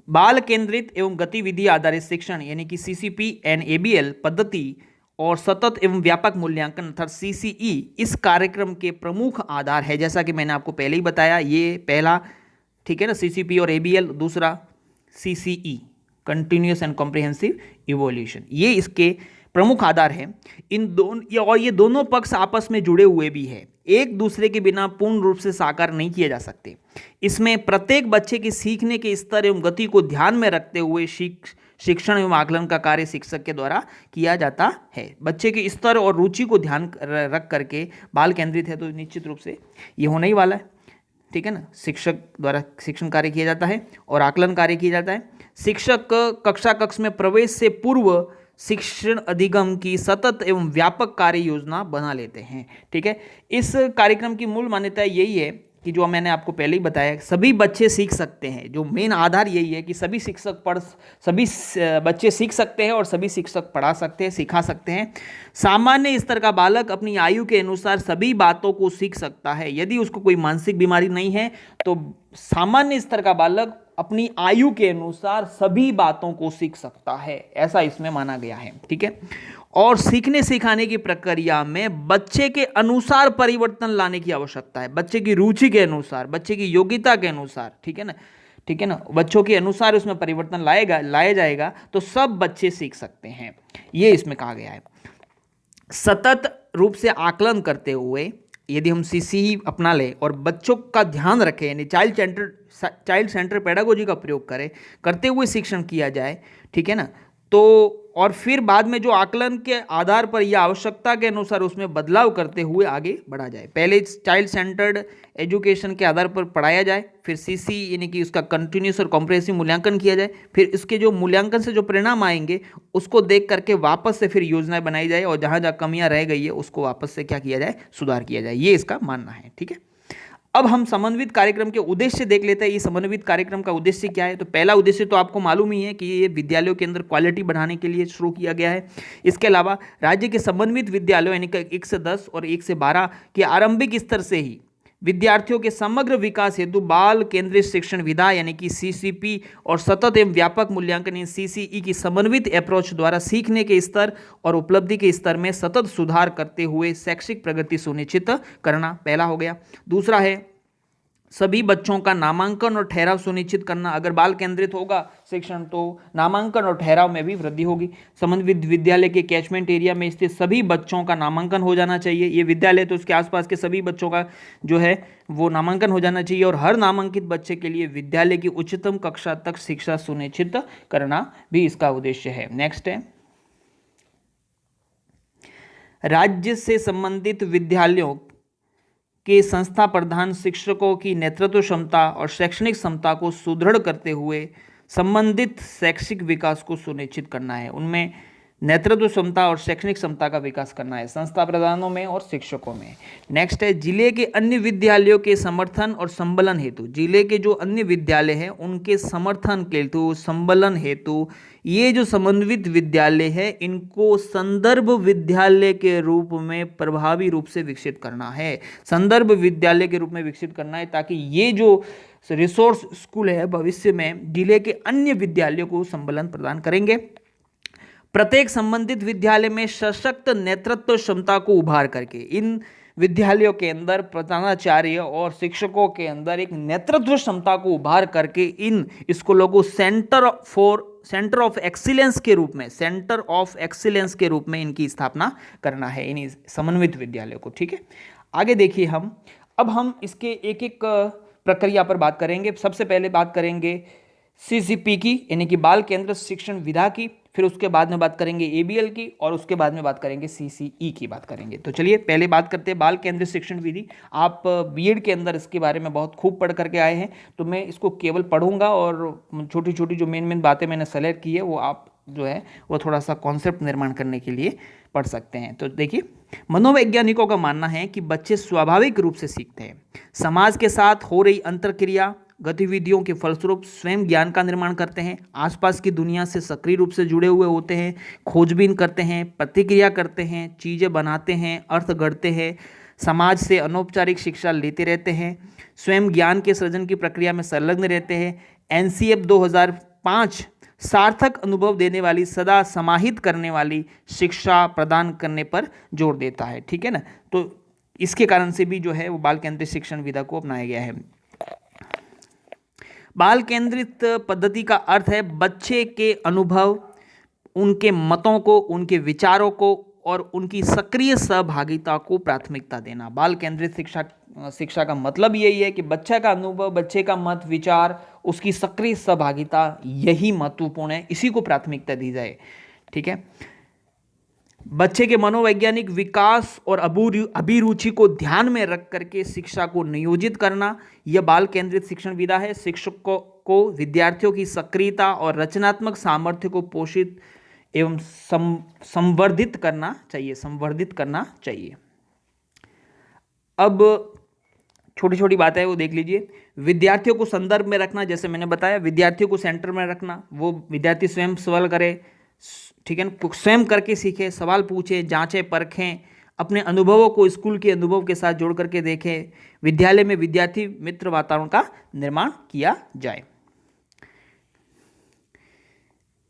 बाल केंद्रित एवं गतिविधि आधारित शिक्षण यानी कि CCP एंड ABL पद्धति और सतत एवं व्यापक मूल्यांकन अर्थात CCE इस कार्यक्रम के प्रमुख आधार है। जैसा कि मैंने आपको पहले ही बताया, ये पहला, ठीक है ना, CCP और ABL, दूसरा CCE continuous and comprehensive evolution, ये इसके प्रमुख आधार है। ये दोनों पक्ष आपस में जुड़े हुए भी है, एक दूसरे के बिना पूर्ण रूप से साकार नहीं किए जा सकते। इसमें प्रत्येक बच्चे के सीखने के स्तर एवं गति को ध्यान में रखते हुए शिक्षण एवं आकलन का कार्य शिक्षक के द्वारा किया जाता है। बच्चे के स्तर और रुचि को ध्यान रख करके बाल केंद्रित है, तो निश्चित रूप से ये होने ही वाला है। ठीक है ना, शिक्षक द्वारा शिक्षण कार्य किया जाता है और आकलन कार्य किया जाता है। शिक्षक कक्षा कक्ष में प्रवेश से पूर्व शिक्षण अधिगम की सतत एवं व्यापक कार्य योजना बना लेते हैं। ठीक है, इस कार्यक्रम की मूल मान्यता यही है कि जो मैंने आपको पहले ही बताया, सभी बच्चे सीख सकते हैं। जो मेन आधार यही है कि सभी बच्चे सीख सकते हैं और सभी शिक्षक पढ़ा सकते हैं, सिखा सकते हैं। सामान्य स्तर का बालक अपनी आयु के अनुसार सभी बातों को सीख सकता है। यदि उसको कोई मानसिक बीमारी नहीं है तो सामान्य स्तर का बालक अपनी आयु के अनुसार सभी बातों को सीख सकता है, ऐसा इसमें माना गया है। ठीक है, और सीखने सिखाने की प्रक्रिया में बच्चे के अनुसार परिवर्तन लाने की आवश्यकता है, बच्चे की रुचि के अनुसार, बच्चे की योग्यता के अनुसार। ठीक है ना, ठीक है ना, बच्चों के अनुसार उसमें परिवर्तन लाया जाएगा तो सब बच्चे सीख सकते हैं, ये इसमें कहा गया है। सतत रूप से आकलन करते हुए यदि हम सीसी ही अपना लें और बच्चों का ध्यान रखें, यानी चाइल्ड सेंटर पेडागोजी का प्रयोग करते हुए शिक्षण किया जाए, ठीक है ना, तो और फिर बाद में जो आकलन के आधार पर या आवश्यकता के अनुसार उसमें बदलाव करते हुए आगे बढ़ा जाए। पहले चाइल्ड सेंटर्ड एजुकेशन के आधार पर पढ़ाया जाए, फिर सीसी यानी कि उसका कंटिन्यूस और कॉम्प्रिहेंसिव मूल्यांकन किया जाए, फिर इसके जो मूल्यांकन से जो परिणाम आएंगे उसको देख करके वापस से फिर योजनाएं बनाई जाए और जहाँ जहाँ कमियां रह गई है उसको वापस से क्या किया जाए, सुधार किया जाए, ये इसका मानना है। ठीक है, अब हम समन्वित कार्यक्रम के उद्देश्य देख लेते हैं। ये समन्वित कार्यक्रम का उद्देश्य क्या है? तो पहला उद्देश्य तो आपको मालूम ही है कि ये विद्यालयों के अंदर क्वालिटी बढ़ाने के लिए शुरू किया गया है। इसके अलावा राज्य के समन्वित विद्यालयों यानी कि 1 से 10 और 1 से 12 के आरंभिक स्तर से ही विद्यार्थियों के समग्र विकास हेतु बाल केंद्रित शिक्षण विधा यानी कि सीसीपी और सतत एवं व्यापक मूल्यांकन सीसीई की समन्वित अप्रोच द्वारा सीखने के स्तर और उपलब्धि के स्तर में सतत सुधार करते हुए शैक्षिक प्रगति सुनिश्चित करना, पहला हो गया। दूसरा है सभी बच्चों का नामांकन और ठहराव सुनिश्चित करना। अगर बाल केंद्रित होगा शिक्षण तो नामांकन और ठहराव में भी वृद्धि होगी। समन्वित विद्यालय के कैचमेंट एरिया में स्थित सभी बच्चों का नामांकन हो जाना चाहिए। ये विद्यालय तो उसके आसपास के सभी बच्चों का जो है वो नामांकन हो जाना चाहिए और हर नामांकित बच्चे के लिए विद्यालय की उच्चतम कक्षा तक शिक्षा सुनिश्चित करना भी इसका उद्देश्य है। नेक्स्ट है राज्य से संबंधित विद्यालयों के संस्था प्रधान शिक्षकों की नेतृत्व क्षमता और शैक्षणिक क्षमता को सुदृढ़ करते हुए संबंधित शैक्षिक विकास को सुनिश्चित करना है। उनमें नेतृत्व क्षमता और शैक्षणिक क्षमता का विकास करना है संस्था प्रधानों में और शिक्षकों में। नेक्स्ट है जिले के अन्य विद्यालयों के समर्थन और संबलन हेतु, जिले के जो अन्य विद्यालय हैं उनके समर्थन के हेतु, संबलन हेतु ये जो समन्वित विद्यालय है इनको संदर्भ विद्यालय के रूप में प्रभावी रूप से विकसित करना है। संदर्भ विद्यालय के रूप में विकसित करना है ताकि ये जो रिसोर्स स्कूल है भविष्य में जिले के अन्य विद्यालयों को संबलन प्रदान करेंगे। प्रत्येक संबंधित विद्यालय में सशक्त नेतृत्व क्षमता को उभार करके इन विद्यालयों के अंदर प्रधानाचार्य और शिक्षकों के अंदर एक नेतृत्व क्षमता को उभार करके इन स्कूलों को सेंटर ऑफ एक्सीलेंस के रूप में इनकी स्थापना करना है, इन समन्वित विद्यालयों को। ठीक है, आगे देखिए अब हम इसके एक एक प्रक्रिया पर बात करेंगे। सबसे पहले बात करेंगे सीसीपी की यानी कि बाल केंद्रित शिक्षण विधा की, फिर उसके बाद में बात करेंगे एबीएल की और उसके बाद में बात करेंगे सीसीई की बात करेंगे। तो चलिए पहले बात करते हैं बाल केंद्रित शिक्षण विधि। आप बीएड के अंदर इसके बारे में बहुत खूब पढ़ करके आए हैं, तो मैं इसको केवल पढ़ूंगा और छोटी छोटी जो मेन बातें मैंने सेलेक्ट की है वो आप जो है वो थोड़ा सा कॉन्सेप्ट निर्माण करने के लिए पढ़ सकते हैं। तो देखिए मनोवैज्ञानिकों का मानना है कि बच्चे स्वाभाविक रूप से सीखते हैं। समाज के साथ हो रही अंतरक्रिया गतिविधियों के फलस्वरूप स्वयं ज्ञान का निर्माण करते हैं, आसपास की दुनिया से सक्रिय रूप से जुड़े हुए होते हैं, खोजबीन करते हैं, प्रतिक्रिया करते हैं, चीज़ें बनाते हैं, अर्थ गढ़ते हैं, समाज से अनौपचारिक शिक्षा लेते रहते हैं, स्वयं ज्ञान के सृजन की प्रक्रिया में संलग्न रहते हैं। एनसीएफ 2005 सार्थक अनुभव देने वाली सदा समाहित करने वाली शिक्षा प्रदान करने पर जोर देता है। ठीक है ना, तो इसके कारण से भी जो है वो बाल केंद्रित शिक्षण विधा को अपनाया गया है। बाल केंद्रित पद्धति का अर्थ है बच्चे के अनुभव, उनके मतों को, उनके विचारों को और उनकी सक्रिय सहभागिता को प्राथमिकता देना। बाल केंद्रित शिक्षा का मतलब यही है कि बच्चे का अनुभव, बच्चे का मत, विचार, उसकी सक्रिय सहभागिता यही महत्वपूर्ण है, इसी को प्राथमिकता दी जाए। ठीक है, बच्चे के मनोवैज्ञानिक विकास और अभिरुचि को ध्यान में रख करके शिक्षा को नियोजित करना, यह बाल केंद्रित शिक्षण विधा है। शिक्षकों को विद्यार्थियों की सक्रियता और रचनात्मक सामर्थ्य को पोषित एवं संवर्धित करना चाहिए। अब छोटी छोटी बातें हैं वो देख लीजिए। विद्यार्थियों को संदर्भ में रखना, जैसे मैंने बताया विद्यार्थियों को सेंटर में रखना, वो विद्यार्थी स्वयं सवाल करे, ठीक है ना, स्वयं करके सीखे, सवाल पूछे, जांचे, परखें, अपने अनुभवों को स्कूल के अनुभव के साथ जोड़ करके देखें। विद्यालय में विद्यार्थी मित्र वातावरण का निर्माण किया जाए।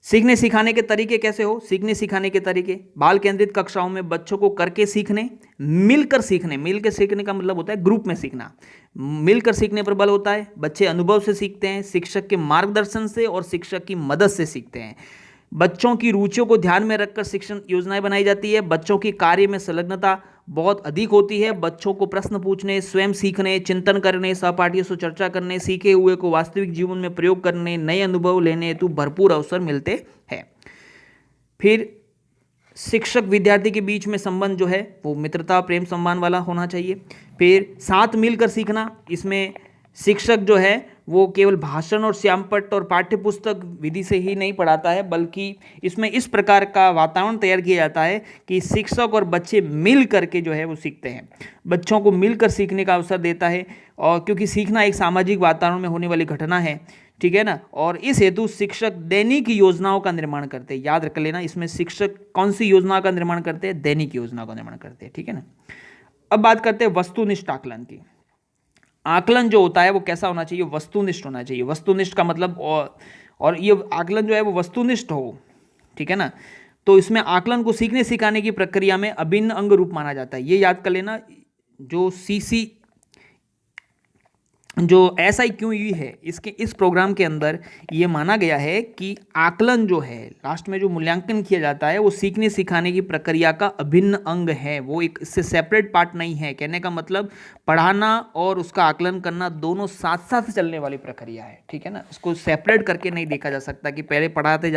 सीखने सिखाने के तरीके कैसे हो? सीखने सिखाने के तरीके बाल केंद्रित कक्षाओं में बच्चों को करके सीखने, मिलकर सीखने का मतलब होता है ग्रुप में सीखना। मिलकर सीखने पर बल होता है। बच्चे अनुभव से सीखते हैं, शिक्षक के मार्गदर्शन से और शिक्षक की मदद से सीखते हैं। बच्चों की रुचियों को ध्यान में रखकर शिक्षण योजनाएं बनाई जाती है। बच्चों की कार्य में संलग्नता बहुत अधिक होती है। बच्चों को प्रश्न पूछने, स्वयं सीखने, चिंतन करने, सहपाठियों से चर्चा करने, सीखे हुए को वास्तविक जीवन में प्रयोग करने, नए अनुभव लेने हेतु भरपूर अवसर मिलते हैं। फिर शिक्षक विद्यार्थी के बीच में संबंध जो है वो मित्रता, प्रेम, सम्मान वाला होना चाहिए। फिर साथ मिलकर सीखना, इसमें शिक्षक जो है वो केवल भाषण और श्यामपट्ट और पाठ्य पुस्तक विधि से ही नहीं पढ़ाता है, बल्कि इसमें इस प्रकार का वातावरण तैयार किया जाता है कि शिक्षक और बच्चे मिल करके जो है वो सीखते हैं। बच्चों को मिलकर सीखने का अवसर देता है, और क्योंकि सीखना एक सामाजिक वातावरण में होने वाली घटना है, ठीक है ना, और इस हेतु शिक्षक दैनिक योजनाओं का निर्माण करते हैं। याद रख लेना, इसमें शिक्षक कौन सी योजना का निर्माण करते हैं? दैनिक योजना का निर्माण करते हैं, ठीक है ना। अब बात करते हैं वस्तुनिष्ठ आकलन की। आकलन जो होता है वो कैसा होना चाहिए? वस्तुनिष्ठ होना चाहिए। वस्तुनिष्ठ का मतलब और ये आकलन जो है वो वस्तुनिष्ठ हो, ठीक है ना। तो इसमें आकलन को सीखने सिखाने की प्रक्रिया में अभिन्न अंग रूप माना जाता है। ये याद कर लेना, जो सीसी जो SIQE है, इसके इस प्रोग्राम के अंदर ये माना गया है कि आकलन जो है, लास्ट में जो मूल्यांकन किया जाता है, वो सीखने सिखाने की प्रक्रिया का अभिन्न अंग है। वो एक इससे सेपरेट पार्ट नहीं है। कहने का मतलब पढ़ाना और उसका आकलन करना दोनों साथ साथ चलने वाली प्रक्रिया है, ठीक है ना। इसको सेपरेट करके नहीं देखा जा सकता कि पहले पढ़ाते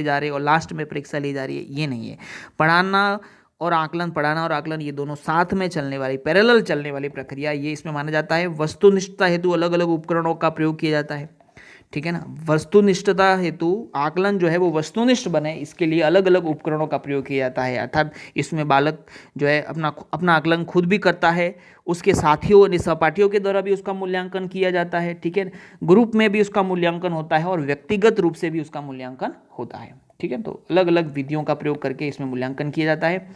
जा रहे और लास्ट में परीक्षा ली जा रही है, ये नहीं है। पढ़ाना और आकलन ये दोनों साथ में चलने वाली, पैरेलल चलने वाली प्रक्रिया, ये इसमें माना जाता है। वस्तुनिष्ठता हेतु अलग अलग उपकरणों का प्रयोग किया जाता है, ठीक है ना। वस्तुनिष्ठता हेतु आकलन जो है वो वस्तुनिष्ठ बने, इसके लिए अलग अलग उपकरणों का प्रयोग किया जाता है। अर्थात इसमें बालक जो है अपना आकलन खुद भी करता है, उसके साथियों और सहपाठियों के द्वारा भी उसका मूल्यांकन किया जाता है, ठीक है। ग्रुप में भी उसका मूल्यांकन होता है और व्यक्तिगत रूप से भी उसका मूल्यांकन होता है, ठीक है। तो अलग अलग विधियों का प्रयोग करके इसमें मूल्यांकन किया जाता है।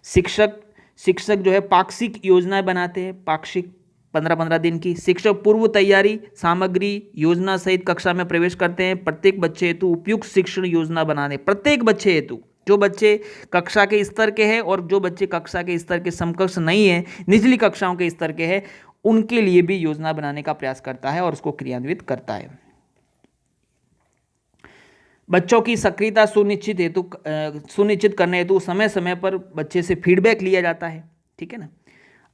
शिक्षक जो है पाक्षिक योजनाएं बनाते हैं, पाक्षिक 15-15 दिन की। शिक्षक पूर्व तैयारी सामग्री योजना सहित कक्षा में प्रवेश करते हैं। प्रत्येक बच्चे हेतु उपयुक्त शिक्षण योजना बनाने, प्रत्येक बच्चे हेतु, जो बच्चे कक्षा के स्तर के हैं और जो बच्चे कक्षा के स्तर के समकक्ष नहीं है, निचली कक्षाओं के स्तर के हैं, उनके लिए भी योजना बनाने का प्रयास करता है और उसको क्रियान्वित करता है। बच्चों की सक्रियता सुनिश्चित करने हेतु समय समय पर बच्चे से फीडबैक लिया जाता है, ठीक है ना।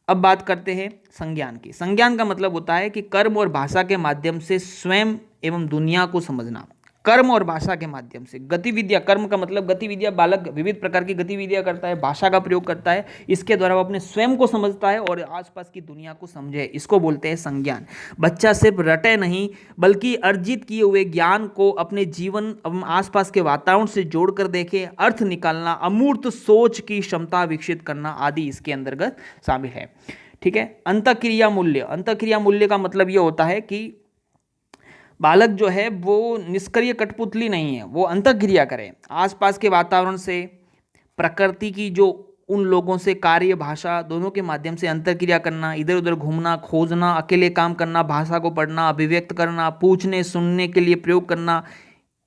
अब बात करते हैं संज्ञान की। संज्ञान का मतलब होता है कि कर्म और भाषा के माध्यम से स्वयं एवं दुनिया को समझना। कर्म और भाषा के माध्यम से गतिविधियां, कर्म का मतलब गतिविधियां, बालक विविध प्रकार की गतिविधियां करता है, भाषा का प्रयोग करता है, इसके द्वारा वो अपने स्वयं को समझता है और आसपास की दुनिया को समझे, इसको बोलते हैं संज्ञान। बच्चा सिर्फ रटे नहीं बल्कि अर्जित किए हुए ज्ञान को अपने जीवन एवं आसपास के वातावरण से जोड़कर देखे, अर्थ निकालना, अमूर्त सोच की क्षमता विकसित करना आदि इसके अंतर्गत शामिल है, ठीक है। अंतःक्रिया मूल्य का मतलब ये होता है कि बालक जो है वो निष्क्रिय कठपुतली नहीं है, वो अंतःक्रिया करे। आसपास के वातावरण से, प्रकृति की जो उन लोगों से, कार्य भाषा दोनों के माध्यम से अंतःक्रिया करना, इधर उधर घूमना, खोजना, अकेले काम करना, भाषा को पढ़ना, अभिव्यक्त करना, पूछने सुनने के लिए प्रयोग करना,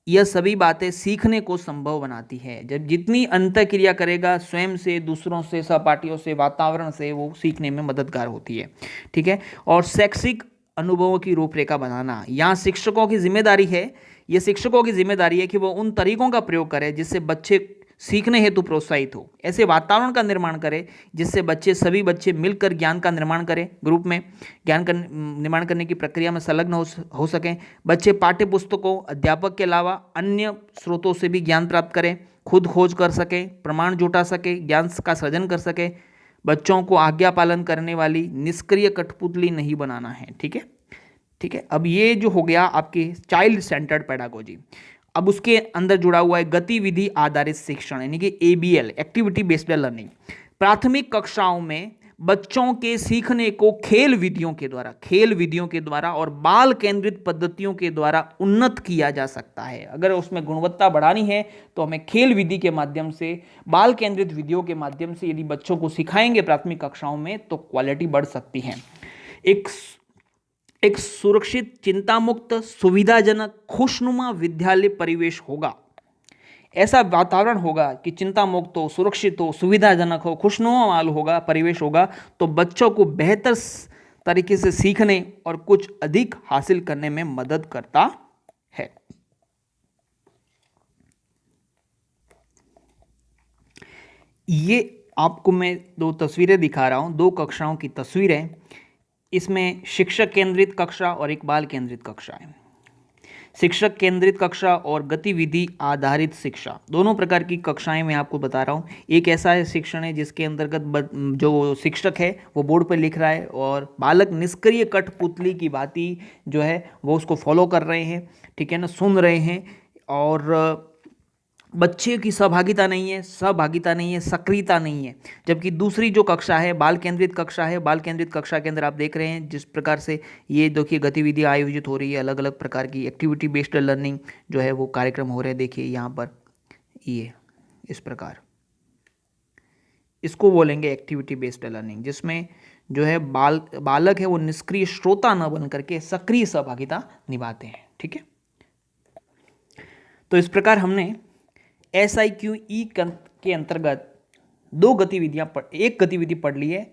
यह सभी बातें सीखने को संभव बनाती है। जब जितनी अंतःक्रिया करेगा स्वयं से, दूसरों से, सहपाठियों से, वातावरण से, वो सीखने में मददगार होती है, ठीक है। और शैक्षिक अनुभवों की रूपरेखा बनाना, यहाँ शिक्षकों की जिम्मेदारी है, ये शिक्षकों की जिम्मेदारी है कि वो उन तरीकों का प्रयोग करें जिससे बच्चे सीखने हेतु प्रोत्साहित हो, ऐसे वातावरण का निर्माण करें जिससे सभी बच्चे मिलकर ज्ञान का निर्माण करें, ग्रुप में ज्ञान का निर्माण करने की प्रक्रिया में संलग्न हो सकें। बच्चे पाठ्य पुस्तकों, अध्यापक के अलावा अन्य स्रोतों से भी ज्ञान प्राप्त करें, खुद खोज कर सकें, प्रमाण जुटा सकें, ज्ञान का सृजन कर सकें। बच्चों को आज्ञा पालन करने वाली निष्क्रिय कठपुतली नहीं बनाना है, ठीक है, ठीक है। अब ये जो हो गया आपकी चाइल्ड सेंटर्ड पेडागोजी। अब उसके अंदर जुड़ा हुआ है गतिविधि आधारित शिक्षण यानी कि एबीएल, एक्टिविटी बेस्ड लर्निंग। प्राथमिक कक्षाओं में बच्चों के सीखने को खेल विधियों के द्वारा और बाल केंद्रित पद्धतियों के द्वारा उन्नत किया जा सकता है। अगर उसमें गुणवत्ता बढ़ानी है तो हमें खेल विधि के माध्यम से, बाल केंद्रित विधियों के माध्यम से यदि बच्चों को सिखाएंगे प्राथमिक कक्षाओं में तो क्वालिटी बढ़ सकती है। एक सुरक्षित, चिंतामुक्त, सुविधाजनक, खुशनुमा विद्यालय परिवेश होगा। ऐसा वातावरण होगा कि चिंता मुक्त हो, सुरक्षित हो, सुविधाजनक हो, खुशनुमा माहौल होगा, परिवेश होगा, तो बच्चों को बेहतर तरीके से सीखने और कुछ अधिक हासिल करने में मदद करता है। ये आपको मैं दो तस्वीरें दिखा रहा हूं, दो कक्षाओं की तस्वीरें। इसमें शिक्षक केंद्रित कक्षा और एक बाल केंद्रित कक्षा है। शिक्षक केंद्रित कक्षा और गतिविधि आधारित शिक्षा, दोनों प्रकार की कक्षाएं मैं आपको बता रहा हूँ। एक ऐसा है शिक्षण है जिसके अंतर्गत जो शिक्षक है वो बोर्ड पर लिख रहा है और बालक निष्क्रिय कठपुतली की भांति जो है वो उसको फॉलो कर रहे हैं, ठीक है ना, सुन रहे हैं, और बच्चे की सहभागिता नहीं है, सक्रियता नहीं है। जबकि दूसरी जो कक्षा है बाल केंद्रित कक्षा है, बाल केंद्रित कक्षा के अंदर आप देख रहे हैं जिस प्रकार से ये देखिए गतिविधियाँ आयोजित हो रही है, अलग अलग प्रकार की एक्टिविटी बेस्ड लर्निंग जो है वो कार्यक्रम हो रहे हैं। देखिए यहाँ पर ये इस प्रकार, इसको बोलेंगे एक्टिविटी बेस्ड लर्निंग, जिसमें जो है बालक है वो निष्क्रिय श्रोता न बन करके सक्रिय सहभागिता निभाते हैं, ठीक है। तो इस प्रकार हमने SIQE के अंतर्गत एक गतिविधि पढ़ ली है,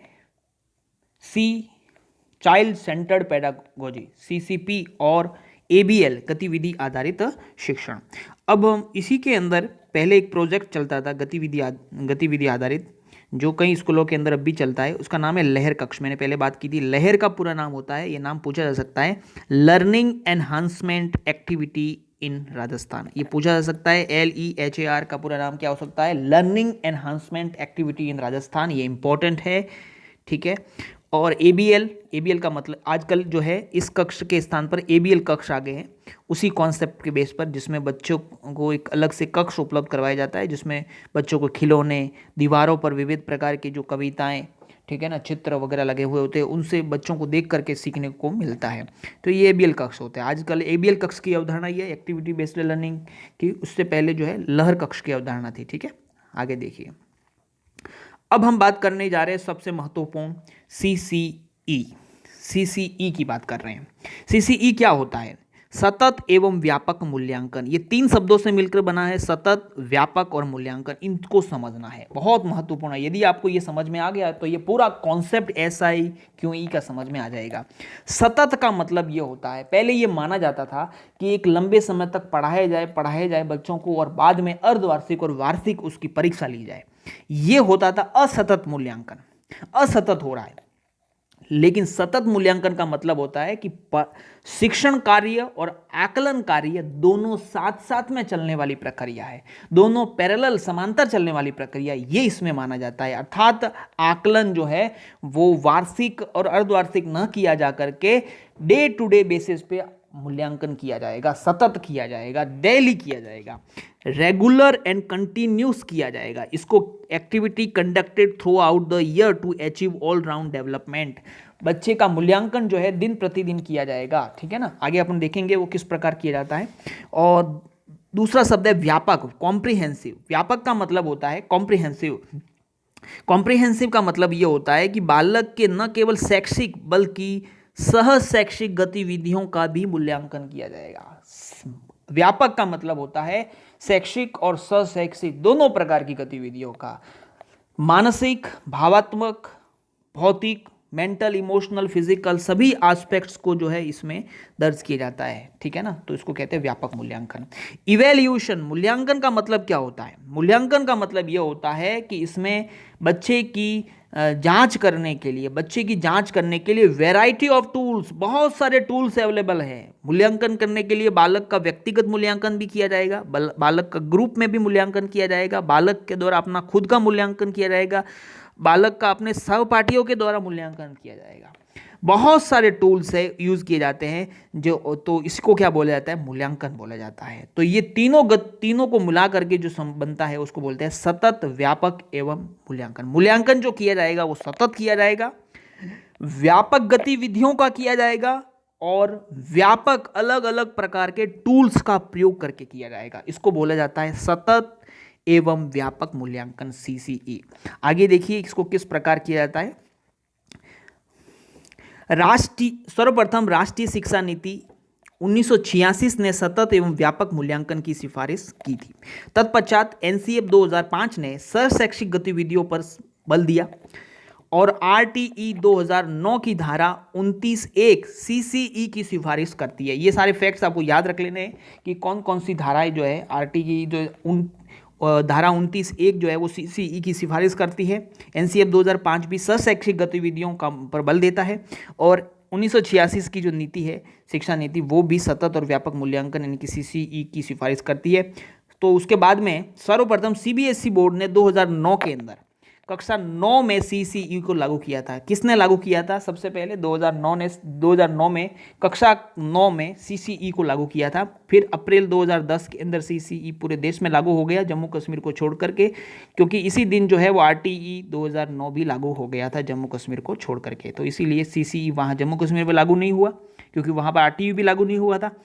चाइल्ड सेंटर्ड पेडागोजी CCP और ABL गतिविधि आधारित शिक्षण। अब हम इसी के अंदर पहले एक प्रोजेक्ट चलता था गतिविधि आधारित, जो कई स्कूलों के अंदर अब भी चलता है, उसका नाम है लहर कक्ष। मैंने पहले बात की थी, लहर का पूरा नाम होता है, ये नाम पूछा जा सकता है, learning enhancement activity in Rajasthan. ये पूछा जा सकता है, LEHAR का पूरा नाम क्या हो सकता है, learning enhancement activity in Rajasthan. ये इंपॉर्टेंट है, ठीक है। और ABL का मतलब आजकल जो है इस कक्ष के स्थान पर ABL कक्ष आ गए हैं, उसी कॉन्सेप्ट के बेस पर, जिसमें बच्चों को एक अलग से कक्ष उपलब्ध करवाया जाता है, जिसमें बच्चों को खिलौने, दीवारों पर विविध प्रकार की जो कविताएं, ठीक है ना, चित्र वगैरह लगे हुए होते हैं, उनसे बच्चों को देख करके सीखने को मिलता है। तो ये ABL कक्ष होते हैं। आजकल ABL कक्ष की अवधारणा ये एक्टिविटी बेस्ड लर्निंग की, उससे पहले जो है लहर कक्ष की अवधारणा थी, ठीक है। आगे देखिए, अब हम बात करने जा रहे हैं सबसे महत्वपूर्ण CCE की बात कर रहे हैं। CCE क्या होता है, सतत एवं व्यापक मूल्यांकन। ये तीन शब्दों से मिलकर बना है, सतत, व्यापक और मूल्यांकन। इनको समझना है, बहुत महत्वपूर्ण है। यदि आपको ये समझ में आ गया तो ये पूरा कॉन्सेप्ट SIQE का समझ में आ जाएगा। सतत का मतलब ये होता है, पहले ये माना जाता था कि एक लंबे समय तक पढ़ाया जाए बच्चों को, और बाद में अर्धवार्षिक और वार्षिक उसकी परीक्षा ली जाए। ये होता था असतत मूल्यांकन। असतत हो रहा है, लेकिन सतत मूल्यांकन का मतलब होता है कि शिक्षण कार्य और आकलन कार्य दोनों साथ साथ में चलने वाली प्रक्रिया है, दोनों पैरेलल, समांतर चलने वाली प्रक्रिया, ये इसमें माना जाता है। अर्थात आकलन जो है वो वार्षिक और अर्धवार्षिक न किया जा करके डे टू डे बेसिस पे मूल्यांकन किया जाएगा, सतत किया जाएगा, डेली किया जाएगा, रेगुलर एंड कंटिन्यूस किया जाएगा। इसको activity conducted throughout the year to achieve all round development. बच्चे का मूल्यांकन जो है दिन प्रतिदिन किया जाएगा, ठीक है ना। आगे अपन देखेंगे वो किस प्रकार किया जाता है। और दूसरा शब्द है व्यापक, कॉम्प्रिहेंसिव। व्यापक का मतलब होता है कॉम्प्रिहेंसिव। कॉम्प्रिहेंसिव का मतलब ये होता है कि बालक के न केवल शैक्षिक बल्कि सह शैक्षिक गतिविधियों का भी मूल्यांकन किया जाएगा। व्यापक का मतलब होता है शैक्षिक और सह शैक्षिक दोनों प्रकार की गतिविधियों का, मानसिक, भावात्मक, भौतिक, मेंटल, इमोशनल, फिजिकल, सभी एस्पेक्ट्स को जो है इसमें दर्ज किया जाता है, ठीक है ना। तो इसको कहते हैं व्यापक मूल्यांकन। इवैल्यूएशन, मूल्यांकन का मतलब क्या होता है, मूल्यांकन का मतलब यह होता है कि इसमें बच्चे की जांच करने के लिए वैरायटी ऑफ टूल्स, बहुत सारे टूल्स अवेलेबल हैं। मूल्यांकन करने के लिए बालक का व्यक्तिगत मूल्यांकन भी किया जाएगा, बालक का ग्रुप में भी मूल्यांकन किया जाएगा, बालक के द्वारा अपना खुद का मूल्यांकन किया जाएगा, बालक का अपने सहपाठियों के द्वारा मूल्यांकन किया जाएगा। बहुत सारे टूल्स है यूज किए जाते हैं जो, तो इसको क्या बोला जाता है, मूल्यांकन बोला जाता है। तो ये तीनों को मिला करके जो बनता है उसको बोलते हैं सतत, व्यापक एवं मूल्यांकन। मूल्यांकन जो किया जाएगा वो सतत किया जाएगा, व्यापक गतिविधियों का किया जाएगा और व्यापक अलग अलग प्रकार के टूल्स का प्रयोग करके किया जाएगा। इसको बोला जाता है सतत एवं व्यापक मूल्यांकन, सीसीई। आगे देखिए इसको किस प्रकार किया जाता है। सर्वप्रथम राष्ट्रीय शिक्षा नीति 1986 ने सतत एवं व्यापक मूल्यांकन की सिफारिश की थी। तत्पश्चात एनसीएफ 2005 ने सहशैक्षिक गतिविधियों पर बल दिया और आरटीई 2009 की धारा 29(1) सीसीई की सिफारिश करती है। ये सारे फैक्ट्स आपको याद रख लेने हैं कि कौन कौन सी धाराएं जो है आरटीई धारा 29(1 जो है वो सीसीई की सिफारिश करती है। एनसीएफ 2005 भी सहशैक्षिक गतिविधियों का पर बल देता है और 1986 की जो नीति है शिक्षा नीति वो भी सतत और व्यापक मूल्यांकन यानी कि सीसीई की सिफारिश करती है। तो उसके बाद में सर्वप्रथम सीबीएसई बोर्ड ने 2009 के अंदर कक्षा 9 में सीसीई को लागू किया था। किसने लागू किया था? सबसे पहले 2009 में कक्षा 9 में सीसीई को लागू किया था। फिर अप्रैल 2010 के अंदर सीसीई पूरे देश में लागू हो गया, जम्मू कश्मीर को छोड़ करके, क्योंकि इसी दिन जो है वो आरटीई 2009 भी लागू हो गया था जम्मू कश्मीर को छोड़ करके। तो इसीलिए सीसीई वहाँ जम्मू कश्मीर में लागू नहीं हुआ, क्योंकि वहाँ पर आरटीई भी लागू नहीं हुआ था।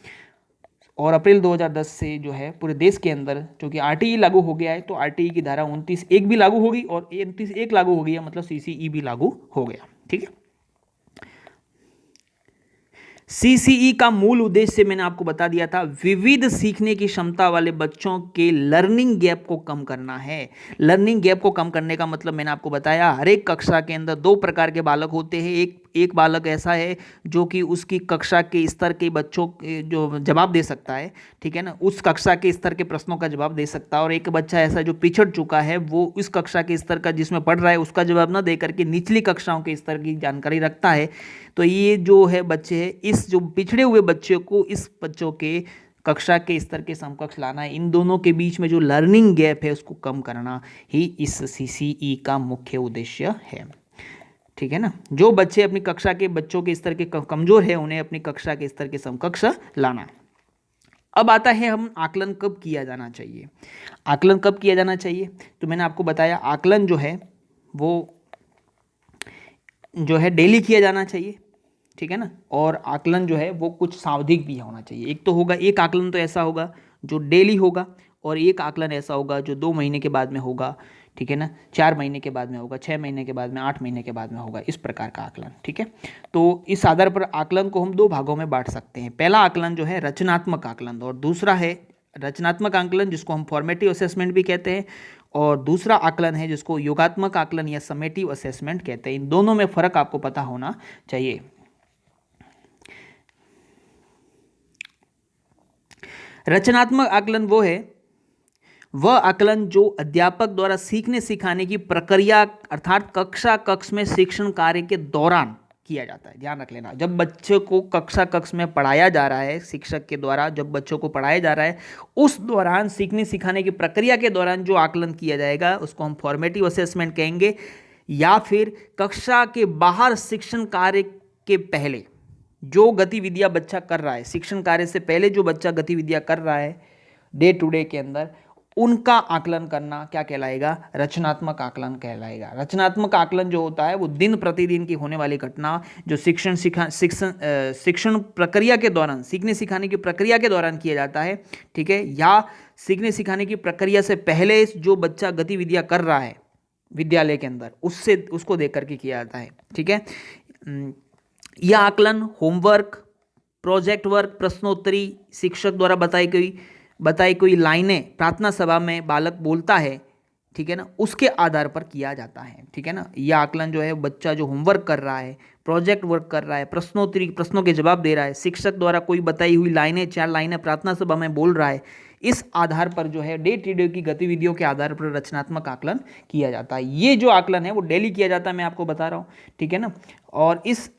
और अप्रैल 2010 से जो है पूरे देश के अंदर चूंकि आरटीई लागू हो गया है तो आरटीई की धारा 29(1 भी लागू होगी और 29(1 लागू हो गया मतलब सीसीई भी लागू हो गया। ठीक है। सीसीई का मूल उद्देश्य मैंने आपको बता दिया था, विविध सीखने की क्षमता वाले बच्चों के लर्निंग गैप को कम करना है। लर्निंग गैप को कम करने का मतलब मैंने आपको बताया, हर एक कक्षा के अंदर दो प्रकार के बालक होते हैं। एक बालक ऐसा है जो कि उसकी कक्षा के स्तर के बच्चों जो जवाब दे सकता है, ठीक है ना, उस कक्षा के स्तर के प्रश्नों का जवाब दे सकता है, और एक बच्चा ऐसा जो पिछड़ चुका है, वो इस कक्षा के स्तर का जिसमें पढ़ रहा है उसका जवाब ना दे करके निचली कक्षाओं के स्तर की जानकारी रखता है। तो ये जो है बच्चे हैं, इस जो पिछड़े हुए बच्चे को इस बच्चों के कक्षा के स्तर के समकक्ष लाना है। इन दोनों के बीच में जो लर्निंग गैप है उसको कम करना ही इस सीसीई का मुख्य उद्देश्य है। ठीक है ना। जो बच्चे अपनी कक्षा के बच्चों के स्तर के कमजोर है उन्हें अपनी कक्षा के स्तर के समकक्ष लाना। अब आता है हम आकलन कब किया जाना चाहिए। आकलन कब किया जाना चाहिए, तो मैंने आपको बताया आकलन जो है वो डेली किया जाना चाहिए। ठीक है ना। और आकलन जो है वो कुछ सावधिक भी होना चाहिए। एक तो होगा, एक आकलन तो ऐसा होगा जो डेली होगा, और एक आकलन ऐसा होगा जो 2 महीने के बाद में होगा, ठीक है ना, 4 महीने के बाद में होगा, 6 महीने के बाद में, 8 महीने के बाद में होगा, इस प्रकार का आकलन। ठीक है। तो इस आधार पर आकलन को हम 2 भागों में बांट सकते हैं। पहला आकलन जो है रचनात्मक आकलन, और दूसरा है रचनात्मक आकलन जिसको हम फॉर्मेटिव असेसमेंट भी कहते हैं, और दूसरा आकलन है जिसको योगात्मक आकलन या समेटिव असेसमेंट कहते हैं। इन दोनों में फर्क आपको पता होना चाहिए। रचनात्मक आकलन वो है वह आकलन जो अध्यापक द्वारा सीखने सिखाने की प्रक्रिया अर्थात कक्ष में शिक्षण कार्य के दौरान किया जाता है। ध्यान रख लेना, जब बच्चे को कक्ष में पढ़ाया जा रहा है, शिक्षक के द्वारा जब बच्चों को पढ़ाया जा रहा है, उस दौरान सीखने सिखाने की प्रक्रिया के दौरान जो आकलन किया जाएगा उसको हम फॉर्मेटिव असेसमेंट कहेंगे, या फिर कक्षा के बाहर शिक्षण कार्य के पहले जो गतिविधियां बच्चा कर रहा है, शिक्षण कार्य से पहले जो बच्चा गतिविधियां कर रहा है डे टू डे के अंदर, उनका आकलन करना क्या कहलाएगा? रचनात्मक आकलन कहलाएगा। रचनात्मक आकलन जो होता है वो दिन प्रतिदिन की होने वाली घटना जो शिक्षण प्रक्रिया के दौरान, सीखने सिखाने की प्रक्रिया के दौरान किया जाता है, ठीक है, या सीखने सिखाने की प्रक्रिया से पहले जो बच्चा गतिविधियां कर रहा है विद्यालय के अंदर उसको देख करके किया जाता है। ठीक है। यह आकलन होमवर्क, प्रोजेक्ट वर्क, प्रश्नोत्तरी, शिक्षक द्वारा बताई कोई लाइनें प्रार्थना सभा में बालक बोलता है, ठीक है ना, उसके आधार पर किया जाता है। ठीक है ना। यह आकलन जो है बच्चा जो होमवर्क कर रहा है, प्रोजेक्ट वर्क कर रहा है, प्रश्नोत्तरी, प्रश्नों के जवाब दे रहा है, शिक्षक द्वारा कोई बताई हुई लाइनें 4 लाइनें प्रार्थना सभा में बोल रहा है, इस आधार पर जो है डे टू डे की गतिविधियों के आधार पर रचनात्मक आकलन किया जाता है। ये जो आकलन है वो डेली किया जाता है, मैं आपको बता रहा हूँ। ठीक है ना। और इस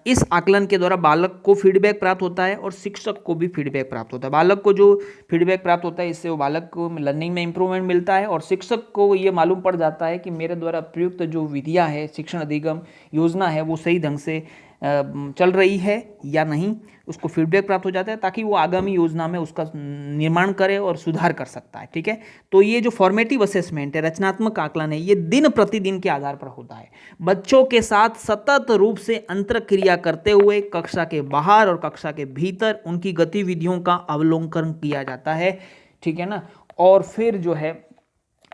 इस आकलन के द्वारा बालक को फीडबैक प्राप्त होता है और शिक्षक को भी फीडबैक प्राप्त होता है। बालक को जो फीडबैक प्राप्त होता है, इससे वो बालक को लर्निंग में इंप्रूवमेंट मिलता है और शिक्षक को ये मालूम पड़ जाता है कि मेरे द्वारा प्रयुक्त जो विधियां है, शिक्षण अधिगम योजना है, वो सही ढंग से चल रही है या नहीं। उसको फीडबैक प्राप्त हो जाता है ताकि वो आगामी योजना में उसका निर्माण करे और सुधार कर सकता है। ठीक है, तो ये जो फॉर्मेटिव असेसमेंट है, रचनात्मक आकलन है, ये दिन प्रतिदिन के आधार पर होता है। बच्चों के साथ सतत रूप से अंतर क्रिया करते हुए कक्षा के बाहर और कक्षा के भीतर उनकी गतिविधियों का अवलोकन किया जाता है। ठीक है ना, और फिर जो है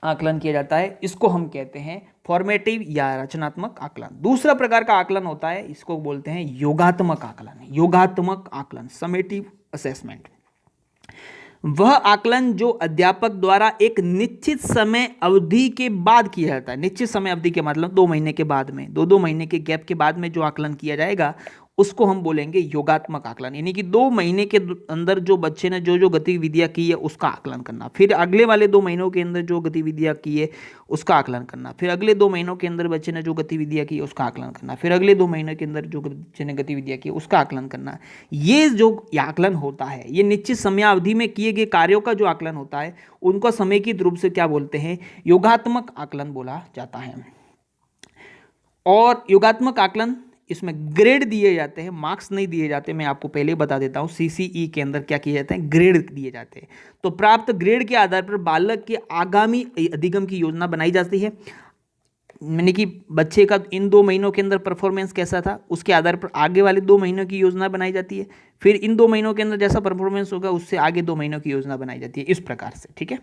आकलन किया जाता है। इसको हम कहते हैं फॉर्मेटिव या रचनात्मक आकलन। दूसरा प्रकार का आकलन होता है, इसको बोलते हैं योगात्मक आकलन। योगात्मक आकलन, समेटिव असेसमेंट, वह आकलन जो अध्यापक द्वारा एक निश्चित समय अवधि के बाद किया जाता है। निश्चित समय अवधि के मतलब 2 महीने के बाद में, 2 महीने के गैप के बाद में जो आकलन किया जाएगा उसको हम बोलेंगे योगात्मक आकलन। यानी कि 2 महीने के अंदर जो बच्चे ने जो जो गतिविधियां की है उसका आकलन करना, फिर अगले वाले 2 महीनों के अंदर जो गतिविधियां की है उसका आकलन करना, फिर अगले 2 महीनों के अंदर बच्चे ने जो गतिविधियां की उसका आकलन करना, फिर अगले 2 महीनों के अंदर जो बच्चे ने गतिविधियां की उसका आकलन करना। ये जो आकलन होता है, ये निश्चित समयावधि में किए गए कार्यों का जो आकलन होता है उनको समेकित रूप से क्या बोलते हैं, योगात्मक आकलन बोला जाता है। और योगात्मक आकलन, इसमें ग्रेड दिए जाते हैं, मार्क्स नहीं दिए जाते। मैं आपको पहले बता देता हूँ, सीसीई के अंदर क्या किए जाते हैं, ग्रेड दिए जाते हैं। तो प्राप्त ग्रेड के आधार पर बालक के आगामी अधिगम की योजना बनाई जाती है। यानी कि बच्चे का इन 2 महीनों के अंदर परफॉर्मेंस कैसा था, उसके आधार पर आगे वाले 2 महीनों की योजना बनाई जाती है। फिर इन 2 महीनों के अंदर जैसा परफॉर्मेंस होगा उससे आगे 2 महीनों की योजना बनाई जाती है, इस प्रकार से। ठीक है,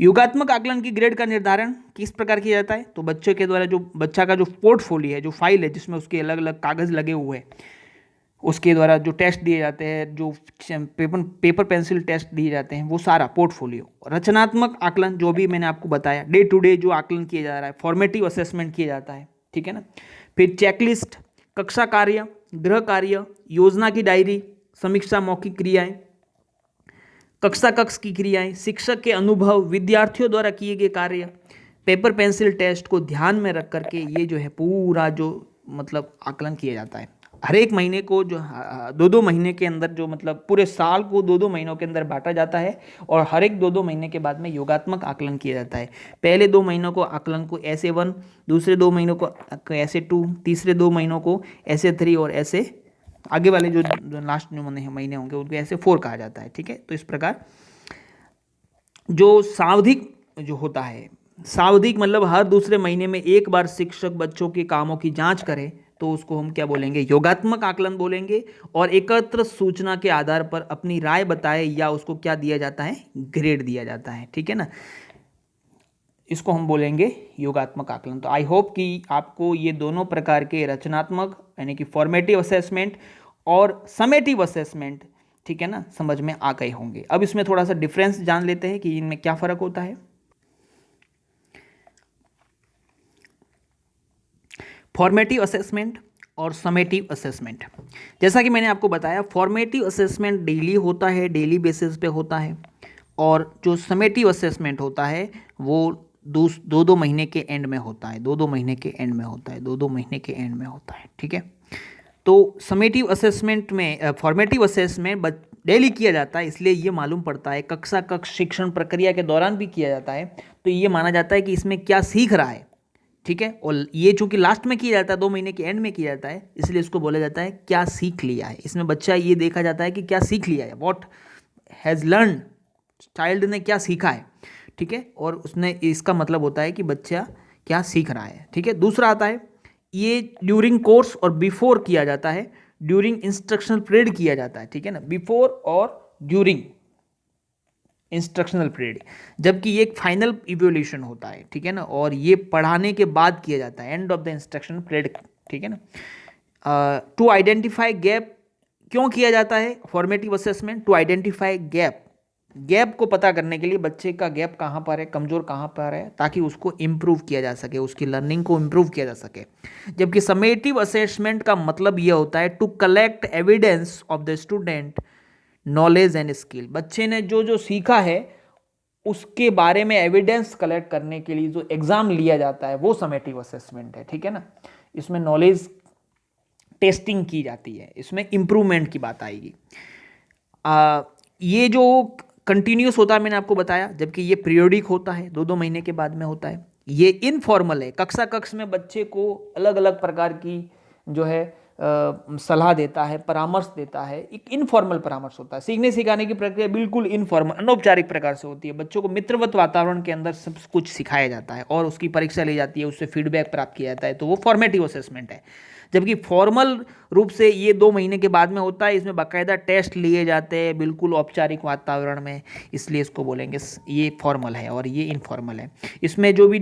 योगात्मक आकलन की ग्रेड का निर्धारण किस प्रकार किया जाता है, तो बच्चे के द्वारा जो बच्चा का जो पोर्टफोलियो है, जो फाइल है जिसमें उसके अलग अलग कागज लगे हुए हैं, उसके द्वारा जो टेस्ट दिए जाते हैं, जो पेपर पेंसिल टेस्ट दिए जाते हैं, वो सारा पोर्टफोलियो। रचनात्मक आकलन जो भी मैंने आपको बताया, डे टू डे जो आकलन किया जा रहा है, फॉर्मेटिव असेसमेंट किया जाता है। ठीक है ना, फिर चेकलिस्ट, कक्षा कार्य, गृह कार्य, योजना की डायरी, समीक्षा, मौखिक क्रियाएं, कक्षा कक्ष की क्रियाएं, शिक्षक के अनुभव, विद्यार्थियों द्वारा किए गए कार्य, पेपर पेंसिल टेस्ट को ध्यान में रख करके ये जो है पूरा जो मतलब आकलन किया जाता है। हर एक महीने को जो 2-2 महीने के अंदर जो मतलब पूरे साल को 2-2 महीनों के अंदर बांटा जाता है और हर एक 2-2 महीने के बाद में योगात्मक आकलन किया जाता है। पहले 2 महीनों को आकलन को ऐसे 1, दूसरे 2 महीनों को ऐसे 2, तीसरे 2 महीनों को ऐसे 3 और ऐसे आगे वाले जो लास्ट जो महीने होंगे उनको ऐसे 4 कहा जाता है। ठीक है, तो इस प्रकार जो सावधिक जो होता है, सावधिक मतलब हर दूसरे महीने में एक बार शिक्षक बच्चों के कामों की जांच करे तो उसको हम क्या बोलेंगे, योगात्मक आकलन बोलेंगे। और एकत्र सूचना के आधार पर अपनी राय बताए या उसको क्या दिया जाता है, ग्रेड दिया जाता है। ठीक है ना, इसको हम बोलेंगे योगात्मक आकलन। तो आई होप कि आपको ये दोनों प्रकार के रचनात्मक यानी कि फॉर्मेटिव असेसमेंट और समेटिव असेसमेंट, ठीक है ना, समझ में आ गए होंगे। अब इसमें थोड़ा सा डिफरेंस जान लेते हैं कि इनमें क्या फर्क होता है। फॉर्मेटिव असेसमेंट और समेटिव असेसमेंट, जैसा कि मैंने आपको बताया, फॉर्मेटिव असेसमेंट डेली होता है, डेली बेसिस पे होता है। और जो समेटिव असेसमेंट होता है वो 2-2 महीने के एंड में होता है, 2-2 महीने के एंड में होता है, 2-2 महीने के एंड में होता है। ठीक है, तो समेटिव असेसमेंट में फॉर्मेटिव असेसमेंट डेली किया जाता है, इसलिए ये मालूम पड़ता है, कक्षा कक्ष शिक्षण प्रक्रिया के दौरान भी किया जाता है, तो ये माना जाता है कि इसमें क्या सीख रहा है। ठीक है, और ये चूंकि लास्ट में किया जाता है, 2 महीने के एंड में किया जाता है, इसलिए इसको बोला जाता है क्या सीख लिया है। इसमें बच्चा ये देखा जाता है कि क्या सीख लिया है, व्हाट हैज़ लर्न, चाइल्ड ने क्या सीखा है। ठीक है, और उसने इसका मतलब होता है कि बच्चा क्या सीख रहा है। ठीक है, दूसरा आता है, ये ड्यूरिंग कोर्स और बिफोर किया जाता है, ड्यूरिंग इंस्ट्रक्शनल पीरियड किया जाता है। ठीक है ना, बिफोर और ड्यूरिंग इंस्ट्रक्शनल पीरियड, जबकि ये एक फाइनल इवोल्यूशन होता है। ठीक है ना, और ये पढ़ाने के बाद किया जाता है, end of the instructional period. ठीक है ना, टू आइडेंटिफाई गैप, क्यों किया जाता है formative assessment, to identify gap, gap को पता करने के लिए बच्चे का गैप कहाँ पर है, कमज़ोर कहाँ पर है, ताकि उसको इम्प्रूव किया जा सके, उसकी लर्निंग को इम्प्रूव किया जा सके। जबकि समेटिव असेसमेंट का मतलब यह होता है to collect evidence of the student knowledge and skill, बच्चे ने जो जो सीखा है उसके बारे में एविडेंस कलेक्ट करने के लिए जो एग्जाम लिया जाता है वो समेटिव असेसमेंट है। ठीक है ना, इसमें नॉलेज टेस्टिंग की जाती है, इसमें इम्प्रूवमेंट की बात आएगी। ये जो कंटिन्यूस होता है मैंने आपको बताया, जबकि ये पीरियोडिक होता है, 2-2 महीने के बाद में होता है। ये इनफॉर्मल है, कक्षा कक्ष में बच्चे को अलग अलग प्रकार की जो है सलाह देता है, परामर्श देता है। एक इनफॉर्मल परामर्श होता है। सीखने सिखाने की प्रक्रिया बिल्कुल इनफॉर्मल, अनौपचारिक प्रकार से होती है। बच्चों को मित्रवत वातावरण के अंदर सब कुछ सिखाया जाता है और उसकी परीक्षा ली जाती है, उससे फीडबैक प्राप्त किया जाता है, तो वो फॉर्मेटिव असेसमेंट है। जबकि फॉर्मल रूप से ये 2 महीने के बाद में होता है, इसमें बाकायदा टेस्ट लिए जाते हैं बिल्कुल औपचारिक वातावरण में, इसलिए इसको बोलेंगे ये फॉर्मल है और ये इनफॉर्मल है। इसमें जो भी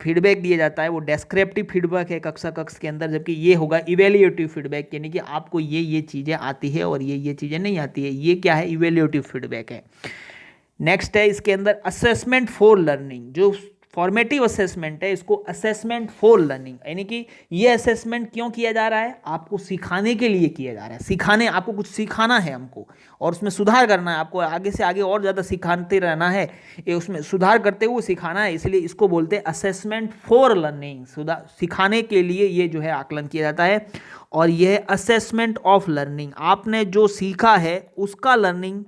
फीडबैक दिया जाता है वो डेस्क्रिप्टिव फीडबैक है कक्षा कक्ष के अंदर, जबकि ये होगा इवेल्युएटिव फीडबैक, यानी कि आपको ये चीज़ें आती है और ये चीज़ें नहीं आती है। ये क्या है? इवेल्युएटिव फीडबैक है। नेक्स्ट है इसके अंदर असेसमेंट फॉर लर्निंग। जो फॉर्मेटिव असेसमेंट है, इसको असेसमेंट फॉर लर्निंग, यानी कि ये असेसमेंट क्यों किया जा रहा है? आपको सिखाने के लिए किया जा रहा है। सिखाने, आपको कुछ सिखाना है हमको और उसमें सुधार करना है, आपको आगे से आगे और ज़्यादा सिखाते रहना है, ये उसमें सुधार करते हुए सिखाना है, इसलिए इसको बोलते हैं असेसमेंट फॉर लर्निंग। सिखाने के लिए ये जो है आकलन किया जाता है। और यह असेसमेंट ऑफ लर्निंग, आपने जो सीखा है उसका लर्निंग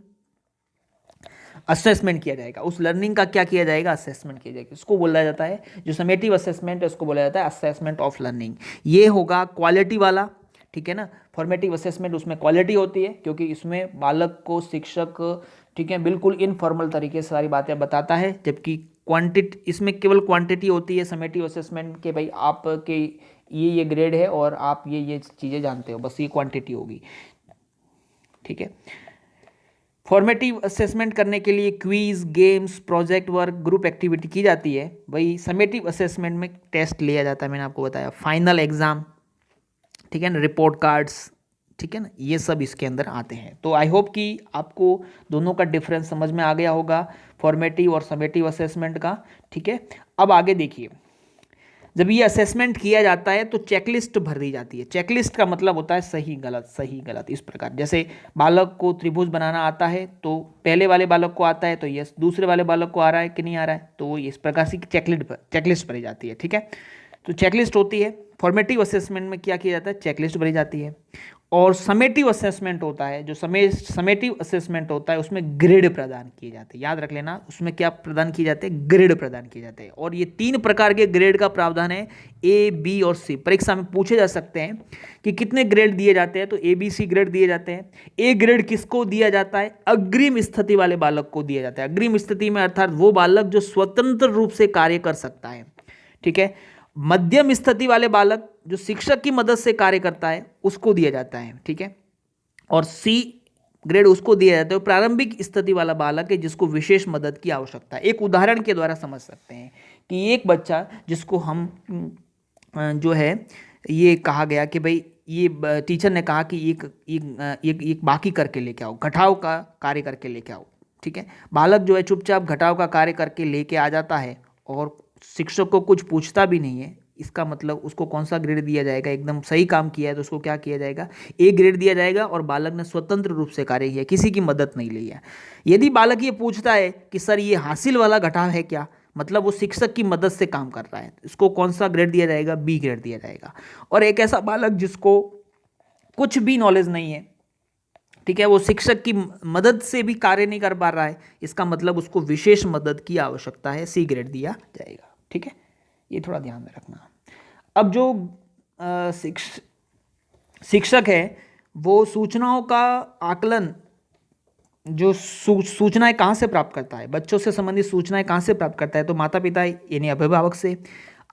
असेसमेंट किया जाएगा, उस लर्निंग का क्या किया जाएगा? असेसमेंट किया जाएगा। इसको बोला जाता है, जो समेटिव असेसमेंट है उसको बोला जाता है असेसमेंट ऑफ लर्निंग। ये होगा क्वालिटी वाला, ठीक है ना। फॉर्मेटिव असेसमेंट, उसमें क्वालिटी होती है क्योंकि इसमें बालक को शिक्षक, ठीक है, बिल्कुल इनफॉर्मल तरीके से सारी बातें बताता है, जबकि क्वांटिटी, इसमें केवल क्वांटिटी होती है समेटिव असेसमेंट के, भाई आपके ये ग्रेड है और आप ये चीज़ें जानते हो, बस ये क्वांटिटी होगी, ठीक है। फॉर्मेटिव असेसमेंट करने के लिए quiz, games, project work, group activity की जाती है। वही समेटिव असेसमेंट में टेस्ट लिया जाता है, मैंने आपको बताया, फाइनल एग्जाम, ठीक है ना, रिपोर्ट कार्ड्स, ठीक है ना, ये सब इसके अंदर आते हैं। तो आई होप कि आपको दोनों का डिफरेंस समझ में आ गया होगा, फॉर्मेटिव और समेटिव असेसमेंट का, ठीक है। अब आगे देखिए, जब ये असेसमेंट किया जाता है तो चेकलिस्ट भर दी जाती है। चेकलिस्ट का मतलब होता है सही गलत, सही गलत, इस प्रकार। जैसे बालक को त्रिभुज बनाना आता है तो पहले वाले बालक को आता है तो यस, दूसरे वाले बालक को आ रहा है कि नहीं आ रहा है, तो इस प्रकार से चेकलिस्ट भरी जाती है, ठीक है। तो चेकलिस्ट होती है। फॉर्मेटिव असेसमेंट में क्या किया जाता है? चेकलिस्ट भरी जाती है। और समेटिव असेसमेंट होता है, जो समेटिव असेसमेंट होता है उसमें ग्रेड प्रदान किए जाते हैं। याद रख लेना, उसमें क्या प्रदान किए जाते हैं? ग्रेड प्रदान किए जाते हैं। और ये 3 प्रकार के ग्रेड का प्रावधान है, ए, बी और सी। परीक्षा में पूछे जा सकते हैं कि कितने ग्रेड दिए जाते हैं, तो ए, बी, सी ग्रेड दिए जाते हैं। ए ग्रेड किसको दिया जाता है? अग्रिम स्थिति वाले बालक को दिया जाता है। अग्रिम स्थिति में अर्थात वो बालक जो स्वतंत्र रूप से कार्य कर सकता है, ठीक है। मध्यम स्थिति वाले बालक जो शिक्षक की मदद से कार्य करता है उसको दिया जाता है, ठीक है। और सी ग्रेड उसको दिया जाता है प्रारंभिक स्थिति वाला बालक है जिसको विशेष मदद की आवश्यकता है। एक उदाहरण के द्वारा समझ सकते हैं कि एक बच्चा जिसको हम जो है ये कहा गया कि भाई ये टीचर ने कहा कि एक बाकी करके लेके आओ, घटाव का कार्य करके लेके आओ, ठीक है। बालक जो है चुपचाप घटाव का कार्य करके लेके आ जाता है और शिक्षक को कुछ पूछता भी नहीं है। इसका मतलब उसको कौन सा ग्रेड दिया जाएगा? एकदम सही काम किया है तो उसको क्या किया जाएगा? ए ग्रेड दिया जाएगा। और बालक ने स्वतंत्र रूप से कार्य किया, किसी की मदद नहीं ली है। यदि बालक ये पूछता है कि सर ये हासिल वाला घटाव है क्या, मतलब वो शिक्षक की मदद से काम कर रहा है, इसको कौन सा ग्रेड दिया जाएगा? बी ग्रेड दिया जाएगा। और एक ऐसा बालक जिसको कुछ भी नॉलेज नहीं है, ठीक है, वो शिक्षक की मदद से भी कार्य नहीं कर पा रहा है, इसका मतलब उसको विशेष मदद की आवश्यकता है, सी ग्रेड दिया जाएगा, ठीक है। ये थोड़ा ध्यान में रखना। अब जो शिक्षक है वो सूचनाओं का आकलन, जो सूचनाएं कहाँ से प्राप्त करता है? बच्चों से संबंधित सूचनाएं कहाँ से प्राप्त करता है? तो माता पिता यानी अभिभावक से,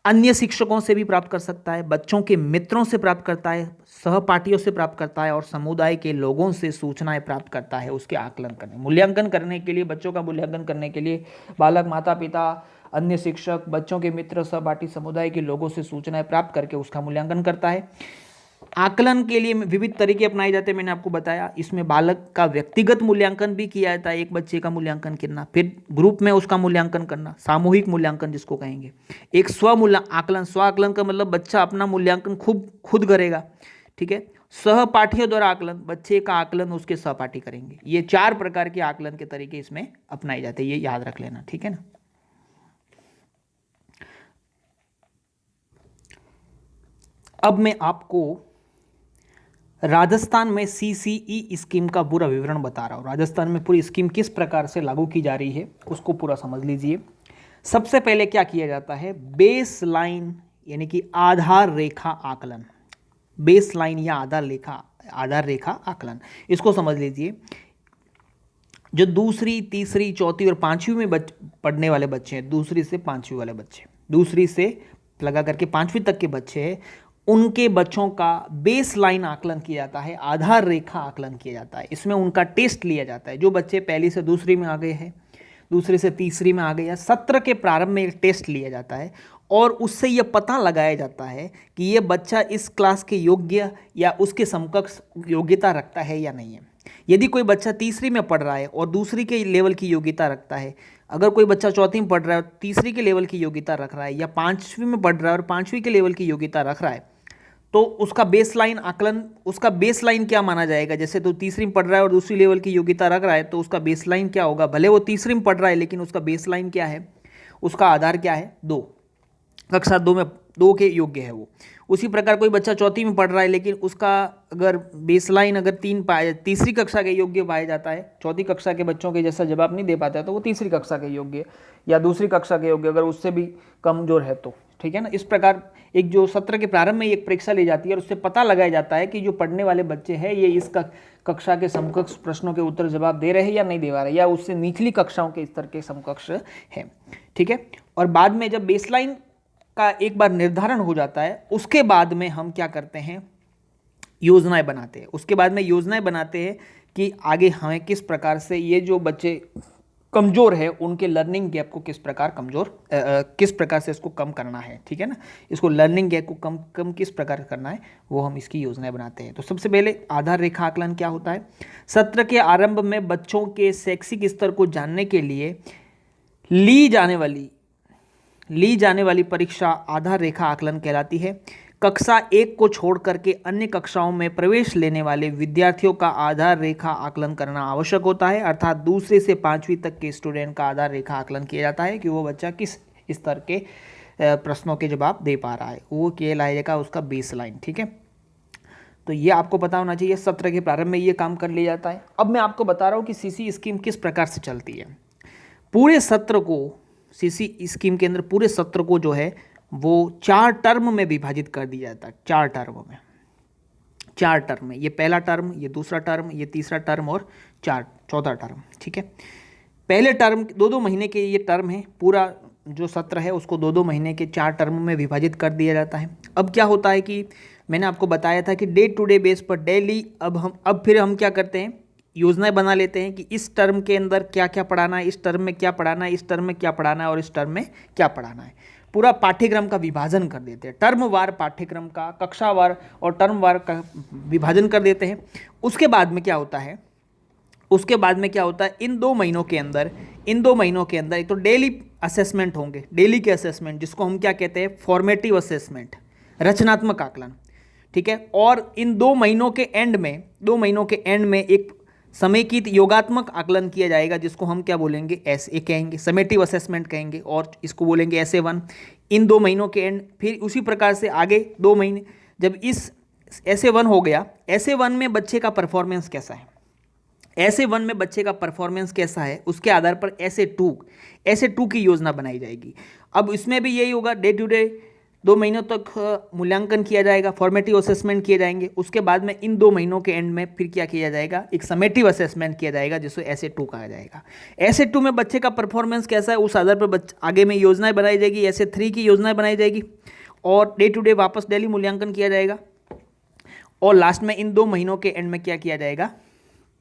अन्य शिक्षकों से भी प्राप्त कर सकता है, बच्चों के मित्रों से प्राप्त करता है, सहपाठियों से प्राप्त करता है और समुदाय के लोगों से सूचनाएं प्राप्त करता है। उसके आकलन करने, मूल्यांकन करने के लिए, बच्चों का मूल्यांकन करने के लिए बालक, माता पिता, अन्य शिक्षक, बच्चों के मित्र, सहपाठी, समुदाय के लोगों से सूचनाएं प्राप्त करके उसका मूल्यांकन करता है। आकलन के लिए विविध तरीके अपनाए जाते हैं, मैंने आपको बताया। इसमें बालक का व्यक्तिगत मूल्यांकन भी किया जाता है, एक बच्चे का मूल्यांकन करना, फिर ग्रुप में उसका मूल्यांकन करना, सामूहिक मूल्यांकन जिसको कहेंगे। एक आकलन, स्व आकलन का मतलब बच्चा अपना मूल्यांकन खुद करेगा, ठीक है। सहपाठियों द्वारा आकलन, बच्चे का आकलन उसके सहपाठी करेंगे। ये 4 प्रकार के आकलन के तरीके इसमें अपनाए जाते हैं, ये याद रख लेना, ठीक है ना। अब मैं आपको राजस्थान में CCE स्कीम का पूरा विवरण बता रहा हूँ। राजस्थान में पूरी स्कीम किस प्रकार से लागू की जा रही है उसको पूरा समझ लीजिए। सबसे पहले क्या किया जाता है, बेस लाइन यानी कि आधार रेखा आकलन। बेस लाइन या आधार रेखा आकलन, इसको समझ लीजिए। जो दूसरी, तीसरी, चौथी और पांचवी में पढ़ने वाले बच्चे हैं, दूसरी से पांचवी वाले बच्चे, दूसरी से लगा करके पांचवी तक के बच्चे हैं, उनके बच्चों का बेस लाइन आकलन किया जाता है, आधार रेखा आकलन किया जाता है। इसमें उनका टेस्ट लिया जाता है। जो बच्चे पहली से दूसरी में आ गए हैं, दूसरे से तीसरी में आ गए हैं, सत्र के प्रारंभ में एक टेस्ट लिया जाता है और उससे यह पता लगाया जाता है कि यह बच्चा इस क्लास के योग्य या उसके समकक्ष योग्यता रखता है या नहीं है। यदि कोई बच्चा तीसरी में पढ़ रहा है और दूसरी के लेवल की योग्यता रखता है, अगर कोई बच्चा चौथी में पढ़ रहा है और तीसरी के लेवल की योग्यता रख रहा है, या पांचवी में पढ़ रहा है और पांचवी के लेवल की योग्यता रख रहा है, तो उसका बेसलाइन आकलन, उसका बेसलाइन क्या माना जाएगा। जैसे तो तीसरी में पढ़ रहा है और दूसरी लेवल की योग्यता रख रहा है, तो उसका बेसलाइन क्या होगा, भले वो तीसरी में पढ़ रहा है लेकिन उसका बेसलाइन क्या है, उसका आधार क्या है, 2, कक्षा 2 में 2 के योग्य है वो। उसी प्रकार कोई बच्चा चौथी में पढ़ रहा है लेकिन उसका अगर बेसलाइन अगर तीसरी कक्षा के योग्य पाया जाता है, चौथी कक्षा के बच्चों के जैसा जवाब नहीं दे पाता है, तो वो तीसरी कक्षा के योग्य या दूसरी कक्षा के योग्य, अगर उससे भी कमजोर है तो, ठीक है ना। इस प्रकार एक जो सत्र के प्रारंभ में एक परीक्षा ली जाती है और उससे पता लगाया जाता है कि जो पढ़ने वाले बच्चे हैं ये इस कक्षा के समकक्ष प्रश्नों के उत्तर जवाब दे रहे हैं या नहीं दे पा रहे, या उससे निचली कक्षाओं के स्तर के समकक्ष है, ठीक है। और बाद में जब बेसलाइन का एक बार निर्धारण हो जाता है, उसके बाद में हम क्या करते हैं, योजनाएं बनाते हैं। उसके बाद में योजनाएं बनाते हैं कि आगे हमें किस प्रकार से ये जो बच्चे कमज़ोर है उनके लर्निंग गैप को किस प्रकार किस प्रकार से इसको कम करना है, ठीक है ना। इसको लर्निंग गैप को कम किस प्रकार करना है, वो हम इसकी योजनाएं बनाते हैं। तो सबसे पहले आधार रेखा आकलन क्या होता है। सत्र के आरंभ में बच्चों के शैक्षिक स्तर को जानने के लिए ली जाने वाली परीक्षा आधार रेखा आकलन कहलाती है। कक्षा 1 को छोड़ करके अन्य कक्षाओं में प्रवेश लेने वाले विद्यार्थियों का आधार रेखा आकलन करना आवश्यक होता है, अर्थात दूसरे से पांचवी तक के स्टूडेंट का आधार रेखा आकलन किया जाता है कि वो बच्चा किस स्तर के प्रश्नों के जवाब दे पा रहा है, वो कहलाएगा उसका बेसलाइन, ठीक है। तो ये आपको पता होना चाहिए, सत्र के प्रारंभ में ये काम कर लिया जाता है। अब मैं आपको बता रहा हूँ कि CC स्कीम किस प्रकार से चलती है। पूरे सत्र को CC स्कीम के अंदर पूरे सत्र को जो है वो 4 टर्म में विभाजित कर दिया जाता है। 4 टर्म में, ये पहला टर्म, ये दूसरा टर्म, ये तीसरा टर्म और चौथा टर्म, ठीक है। पहले टर्म 2-2 महीने के ये टर्म है, पूरा जो सत्र है उसको 2-2 महीने के 4 टर्म में विभाजित कर दिया जाता है। अब क्या होता है कि मैंने आपको बताया था कि डे टू डे बेस पर डेली अब फिर हम क्या करते हैं, योजनाएं बना लेते हैं कि इस टर्म के अंदर क्या क्या पढ़ाना है, इस टर्म में क्या पढ़ाना है, इस टर्म में क्या पढ़ाना है और इस टर्म में क्या पढ़ाना है। पूरा पाठ्यक्रम का विभाजन कर देते हैं, टर्म वार पाठ्यक्रम का, कक्षावार और टर्म वार का विभाजन कर देते हैं। उसके बाद में क्या होता है, इन 2 महीनों के अंदर एक तो डेली असेसमेंट होंगे, डेली के असेसमेंट जिसको हम क्या कहते हैं, फॉर्मेटिव असेसमेंट, रचनात्मक आकलन, ठीक है। और इन 2 महीनों के एंड में एक समेकित योगात्मक आकलन किया जाएगा जिसको हम क्या बोलेंगे, कहेंगे समेटिव असेसमेंट कहेंगे, और इसको बोलेंगे SA1। इन 2 महीनों के एंड, फिर उसी प्रकार से आगे 2 महीने, जब इस SA1 हो गया, SA1 में बच्चे का परफॉर्मेंस कैसा है, उसके आधार पर SA2 की योजना बनाई जाएगी। अब इसमें भी यही होगा, डे टू डे 2 महीनों तक मूल्यांकन किया जाएगा, फॉर्मेटिव असेसमेंट किए जाएंगे। उसके बाद में इन 2 महीनों के एंड में फिर क्या किया जाएगा, एक समेटिव असेसमेंट किया जाएगा जिसको SA2 कहा जाएगा। SA2 में बच्चे का परफॉर्मेंस कैसा है, उस आधार पर आगे में योजनाएं बनाई जाएगी, SA3 की योजनाएं बनाई जाएगी और डे टू डे वापस डेली मूल्यांकन किया जाएगा। और लास्ट में इन 2 महीनों के एंड में क्या किया जाएगा,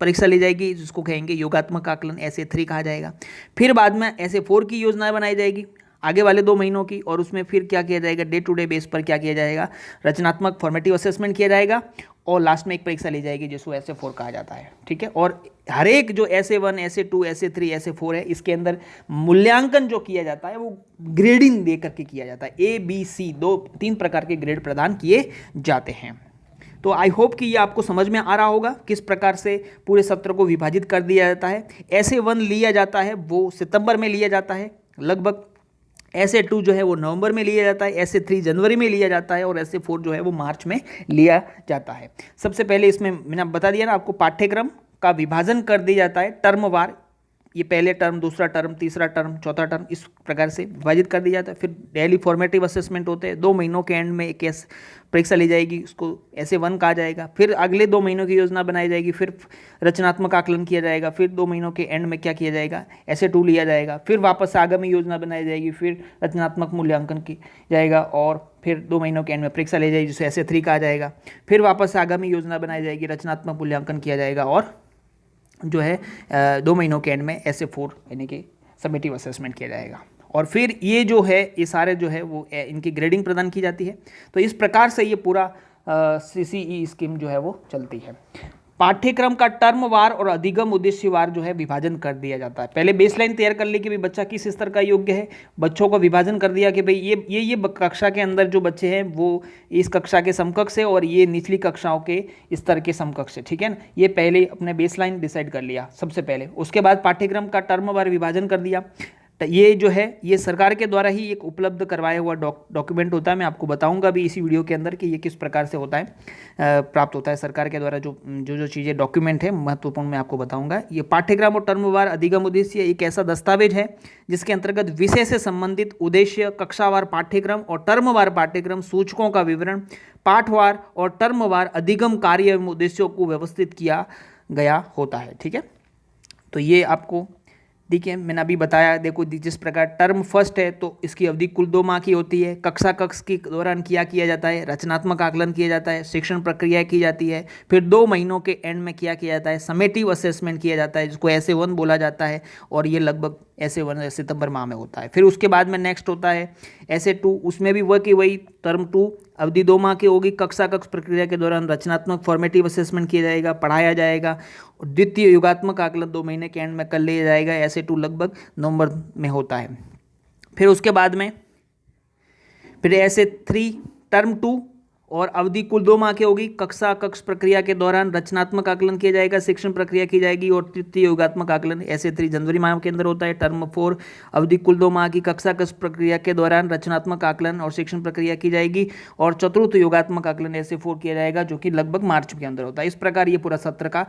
परीक्षा ली जाएगी जिसको कहेंगे योगात्मक आकलन, SA3 कहा जाएगा। फिर बाद में SA4 की योजनाएं बनाई जाएगी आगे वाले 2 महीनों की, और उसमें फिर क्या किया जाएगा, डे टू डे बेस पर क्या किया जाएगा, रचनात्मक फॉर्मेटिव असेसमेंट किया जाएगा और लास्ट में एक परीक्षा ली जाएगी जिसको SA4 कहा जाता है, ठीक है। और हर एक जो SA1, SA2, SA3, SA4 है, इसके अंदर मूल्यांकन जो किया जाता है वो ग्रेडिंग दे करके किया जाता है। ABC 3 प्रकार के ग्रेड प्रदान किए जाते हैं। तो आई होप कि ये आपको समझ में आ रहा होगा किस प्रकार से पूरे सत्र को विभाजित कर दिया जाता है। SA1 लिया जाता है वो सितंबर में लिया जाता है, लगभग SA2 जो है वो नवंबर में लिया जाता है, SA3 जनवरी में लिया जाता है और SA4 जो है वो मार्च में लिया जाता है। सबसे पहले इसमें मैंने बता दिया ना आपको, पाठ्यक्रम का विभाजन कर दिया जाता है टर्मवार, ये पहले टर्म, दूसरा टर्म, तीसरा टर्म, चौथा टर्म, इस प्रकार से विभाजित कर दिया जाता है। फिर डेली फॉर्मेटिव असेसमेंट होते हैं, 2 महीनों के एंड में एक परीक्षा ली जाएगी, उसको SA1 कहा जाएगा। फिर अगले 2 महीनों की योजना बनाई जाएगी, फिर रचनात्मक आकलन किया जाएगा, फिर 2 महीनों के एंड में क्या किया जाएगा, SA2 लिया जाएगा, फिर वापस से आगामी योजना बनाई जाएगी, फिर रचनात्मक मूल्यांकन किया जाएगा और फिर 2 महीनों के एंड में परीक्षा ली जाएगी जिसे SA3 कहा जाएगा। फिर वापस से आगामी योजना बनाई जाएगी, रचनात्मक मूल्यांकन किया जाएगा और जो है 2 महीनों के एंड में SA4 यानी कि समेटिव असेसमेंट किया जाएगा। और फिर ये जो है ये सारे जो है वो इनकी ग्रेडिंग प्रदान की जाती है। तो इस प्रकार से ये पूरा CCE स्कीम जो है वो चलती है। पाठ्यक्रम का टर्मवार और अधिगम उद्देश्यवार जो है विभाजन कर दिया जाता है। पहले बेसलाइन तैयार कर ली कि भाई बच्चा किस स्तर का योग्य है, बच्चों को विभाजन कर दिया कि भाई ये कक्षा के अंदर जो बच्चे हैं वो इस कक्षा के समकक्ष है और ये निचली कक्षाओं के स्तर के समकक्ष है, ठीक है ना। ये पहले अपने बेसलाइन डिसाइड कर लिया सबसे पहले। उसके बाद पाठ्यक्रम का टर्मवार विभाजन कर दिया। ये जो है ये सरकार के द्वारा ही एक उपलब्ध करवाया हुआ डॉक्यूमेंट होता है। मैं आपको बताऊंगा भी इसी वीडियो के अंदर कि ये किस प्रकार से होता है, प्राप्त होता है सरकार के द्वारा जो चीज़ें डॉक्यूमेंट है महत्वपूर्ण मैं आपको बताऊंगा। ये पाठ्यक्रम और टर्मवार अधिगम उद्देश्य एक ऐसा दस्तावेज है जिसके अंतर्गत विषय से संबंधित उद्देश्य, कक्षावार पाठ्यक्रम और टर्मवार पाठ्यक्रम सूचकों का विवरण, पाठवार और टर्मवार अधिगम कार्य एवं उद्देश्यों को व्यवस्थित किया गया होता है, ठीक है। तो ये आपको ठीक है, मैंने अभी बताया। देखो जिस प्रकार टर्म फर्स्ट है तो इसकी अवधि कुल 2 माह की होती है। कक्षा के दौरान किया जाता है, रचनात्मक आकलन किया जाता है, शिक्षण प्रक्रिया की जाती है। फिर 2 महीनों के एंड में किया जाता है, समेटिव असेसमेंट किया जाता है जिसको SA1 बोला जाता है और ये लगभग SA1 सितंबर माह में होता है। फिर उसके बाद में नेक्स्ट होता है SA2, उसमें भी वही टर्म 2 अवधि 2 माह की होगी। कक्षा प्रक्रिया के दौरान रचनात्मक फॉर्मेटिव असेसमेंट किया जाएगा, पढ़ाया जाएगा। और द्वितीय योगात्मक आकलन 2 महीने के एंड में कर लिया जाएगा। SA2 लगभग नवंबर में होता है। फिर उसके बाद में फिर SA3 टर्म 2 और अवधि कुल 2 माह की होगी। कक्षा प्रक्रिया के दौरान रचनात्मक आकलन किया जाएगा, शिक्षण प्रक्रिया की जाएगी और तृतीय योगात्मक आकलन SA3 जनवरी माह के अंदर होता है। टर्म 4 अवधि कुल 2 माह की, कक्षा प्रक्रिया के दौरान रचनात्मक आकलन और शिक्षण प्रक्रिया की जाएगी और चतुर्थ योगात्मक आकलन SA4 किया जाएगा जो कि लगभग मार्च के अंदर होता है। इस प्रकार ये पूरा सत्र का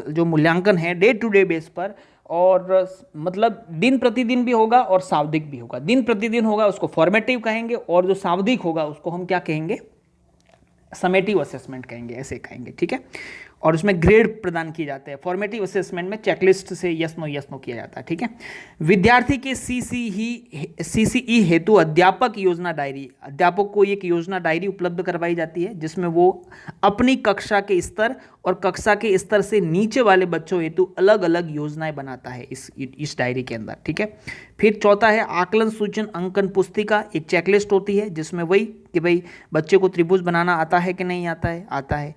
जो मूल्यांकन है डे टू डे बेस पर, और मतलब दिन प्रतिदिन भी होगा और सावधिक भी होगा। दिन प्रतिदिन होगा उसको फॉर्मेटिव कहेंगे और जो सावधिक होगा उसको हम क्या कहेंगे, समेटिव असेसमेंट कहेंगे, ऐसे कहेंगे, ठीक है। और उसमें ग्रेड प्रदान किए जाते हैं। फॉर्मेटिव असेसमेंट में चेकलिस्ट से यस नो किया जाता है, ठीक है। विद्यार्थी के CCE हेतु अध्यापक योजना डायरी, अध्यापक को एक योजना डायरी उपलब्ध करवाई जाती है जिसमें वो अपनी कक्षा के स्तर और कक्षा के स्तर से नीचे वाले बच्चों हेतु अलग अलग योजनाएं बनाता है इस डायरी के अंदर, ठीक है। फिर चौथा है आकलन सूचन अंकन पुस्तिका, एक चेकलिस्ट होती है जिसमें वही कि भाई बच्चे को त्रिभुज बनाना आता है कि नहीं आता है, आता है,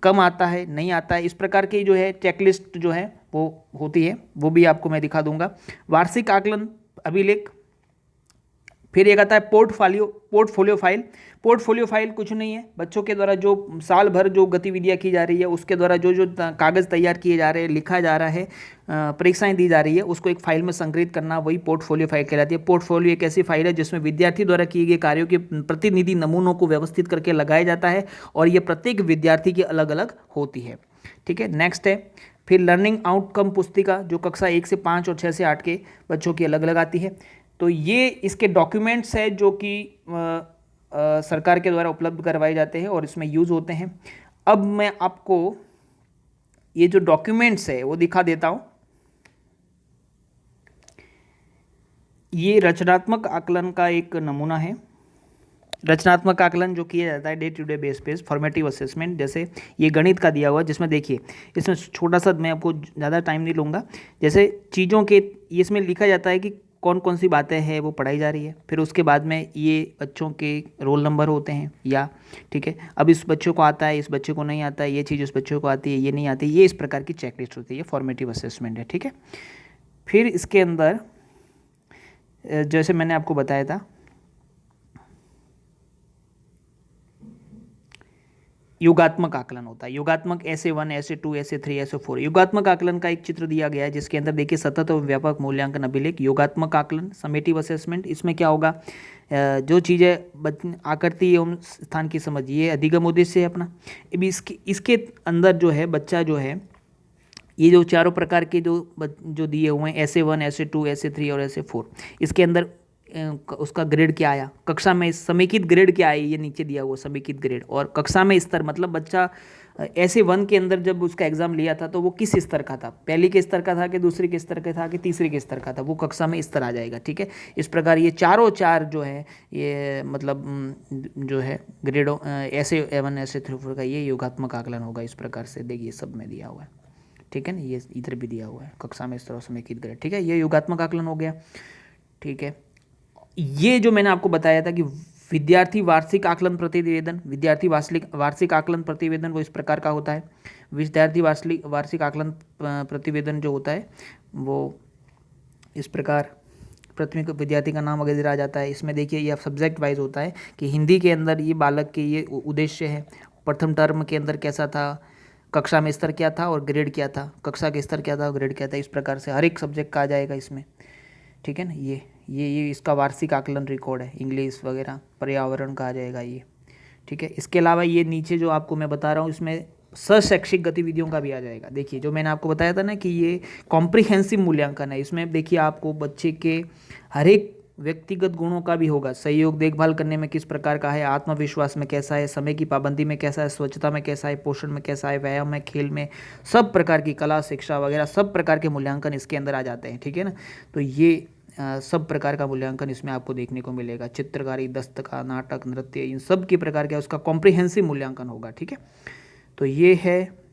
कम आता है, नहीं आता है, इस प्रकार की जो है चेकलिस्ट जो है वो होती है, वो भी आपको मैं दिखा दूंगा। वार्षिक आकलन अभिलेख। फिर एक आता है पोर्टफोलियो फाइल। पोर्टफोलियो फाइल कुछ नहीं है, बच्चों के द्वारा जो साल भर जो गतिविधियां की जा रही है उसके द्वारा जो कागज़ तैयार किए जा रहे हैं, लिखा जा रहा है, परीक्षाएं दी जा रही है, उसको एक फाइल में संग्रहित करना, वही पोर्टफोलियो फाइल कहलाती है। पोर्टफोलियो एक ऐसी फाइल है जिसमें विद्यार्थी द्वारा किए गए कार्यों के प्रतिनिधि नमूनों को व्यवस्थित करके लगाया जाता है और ये प्रत्येक विद्यार्थी की अलग अलग होती है, ठीक है। नेक्स्ट है फिर लर्निंग आउटकम पुस्तिका, जो कक्षा 1 से 5 और 6 से 8 के बच्चों की अलग अलग आती है। तो ये इसके डॉक्यूमेंट्स है जो कि सरकार के द्वारा उपलब्ध करवाए जाते हैं और इसमें यूज़ होते हैं। अब मैं आपको ये जो डॉक्यूमेंट्स है वो दिखा देता हूँ। ये रचनात्मक आकलन का एक नमूना है। रचनात्मक आकलन जो किया जाता है डे टू डे बेस पे, फॉर्मेटिव असेसमेंट, जैसे ये गणित का दिया हुआ है जिसमें देखिए इसमें छोटा सा, मैं आपको ज़्यादा टाइम नहीं लूँगा, जैसे चीज़ों के इसमें लिखा जाता है कि कौन कौन सी बातें हैं वो पढ़ाई जा रही है। फिर उसके बाद में ये बच्चों के रोल नंबर होते हैं या, ठीक है, अब इस बच्चों को आता है, इस बच्चे को नहीं आता है, ये चीज़ उस बच्चों को आती है, ये नहीं आती, ये इस प्रकार की चेकलिस्ट होती है, फॉर्मेटिव असेसमेंट है, ठीक है। फिर इसके अंदर जैसे मैंने आपको बताया था योगात्मक आकलन होता है। योगात्मक ऐसे 1, ऐसे 2, ऐसे 3, ऐसे 4। योगात्मक आकलन का एक चित्र दिया गया है जिसके अंदर देखिए सतत और व्यापक मूल्यांकन अभिलेख। योगात्मक आकलन समेटिव असेसमेंट, इसमें क्या होगा, जो चीज़ें आकृति एवं स्थान की समझ, ये अधिगम उद्देश्य है अपना। अभी इसके अंदर जो है बच्चा जो है, ये जो चारों प्रकार के जो दिए हुए हैं, ऐसे 1, ऐसे 2, ऐसे 3 और ऐसे 4, इसके अंदर उसका ग्रेड क्या आया, कक्षा में समेकित ग्रेड क्या आया, ये नीचे दिया हुआ समेकित ग्रेड। और कक्षा में स्तर, मतलब बच्चा ऐसे 1 के अंदर जब उसका एग्जाम लिया था तो वो किस स्तर का था, पहली के स्तर का था कि दूसरे के स्तर का था कि तीसरे के स्तर का था, वो कक्षा में स्तर आ जाएगा। ठीक है, इस प्रकार ये चारों चार जो है ये मतलब जो है ग्रेडों ऐसे 1, ऐसे 3, 4 का ये योगात्मक आकलन होगा। इस प्रकार से देखिए सब में दिया हुआ है। ठीक है ना, ये इधर भी दिया हुआ है कक्षा में स्तर और समेकित ग्रेड। ठीक है, ये योगात्मक आकलन हो गया। ठीक है, ये जो मैंने आपको बताया था कि विद्यार्थी वार्षिक आकलन प्रतिवेदन, विद्यार्थी वार्षिक आकलन प्रतिवेदन वो इस प्रकार का होता है। विद्यार्थी वार्षिक आकलन प्रतिवेदन जो होता है वो इस प्रकार, प्राथमिक विद्यार्थी का नाम वगैरह आ जाता है। इसमें देखिए ये सब्जेक्ट वाइज होता है कि हिंदी के अंदर ये बालक के ये उद्देश्य है, प्रथम टर्म के अंदर कैसा था, कक्षा में स्तर क्या था और ग्रेड क्या था, कक्षा के स्तर क्या था और ग्रेड क्या था। इस प्रकार से हर एक सब्जेक्ट का आ जाएगा इसमें। ठीक है ना, ये इसका वार्षिक आकलन रिकॉर्ड है, इंग्लिश वगैरह पर्यावरण का आ जाएगा ये। ठीक है, इसके अलावा ये नीचे जो आपको मैं बता रहा हूँ इसमें शैक्षिक गतिविधियों का भी आ जाएगा। देखिए जो मैंने आपको बताया था ना कि ये कॉम्प्रिहेंसिव मूल्यांकन है, इसमें देखिए आपको बच्चे के हर एक व्यक्तिगत गुणों का भी होगा। सहयोग देखभाल करने में किस प्रकार का है, आत्मविश्वास में कैसा है, समय की पाबंदी में कैसा है, स्वच्छता में कैसा है, पोषण में कैसा है, व्यायाम में, खेल में, सब प्रकार की कला शिक्षा वगैरह सब प्रकार के मूल्यांकन इसके अंदर आ जाते हैं। ठीक है ना, तो ये सब प्रकार का मूल्यांकन इसमें आपको देखने को मिलेगा। चित्रकारी, दस्तकार, नाटक, नृत्य, इन सब के प्रकार का उसका कॉम्प्रिहेंसिव मूल्यांकन होगा। ठीक है, तो ये है।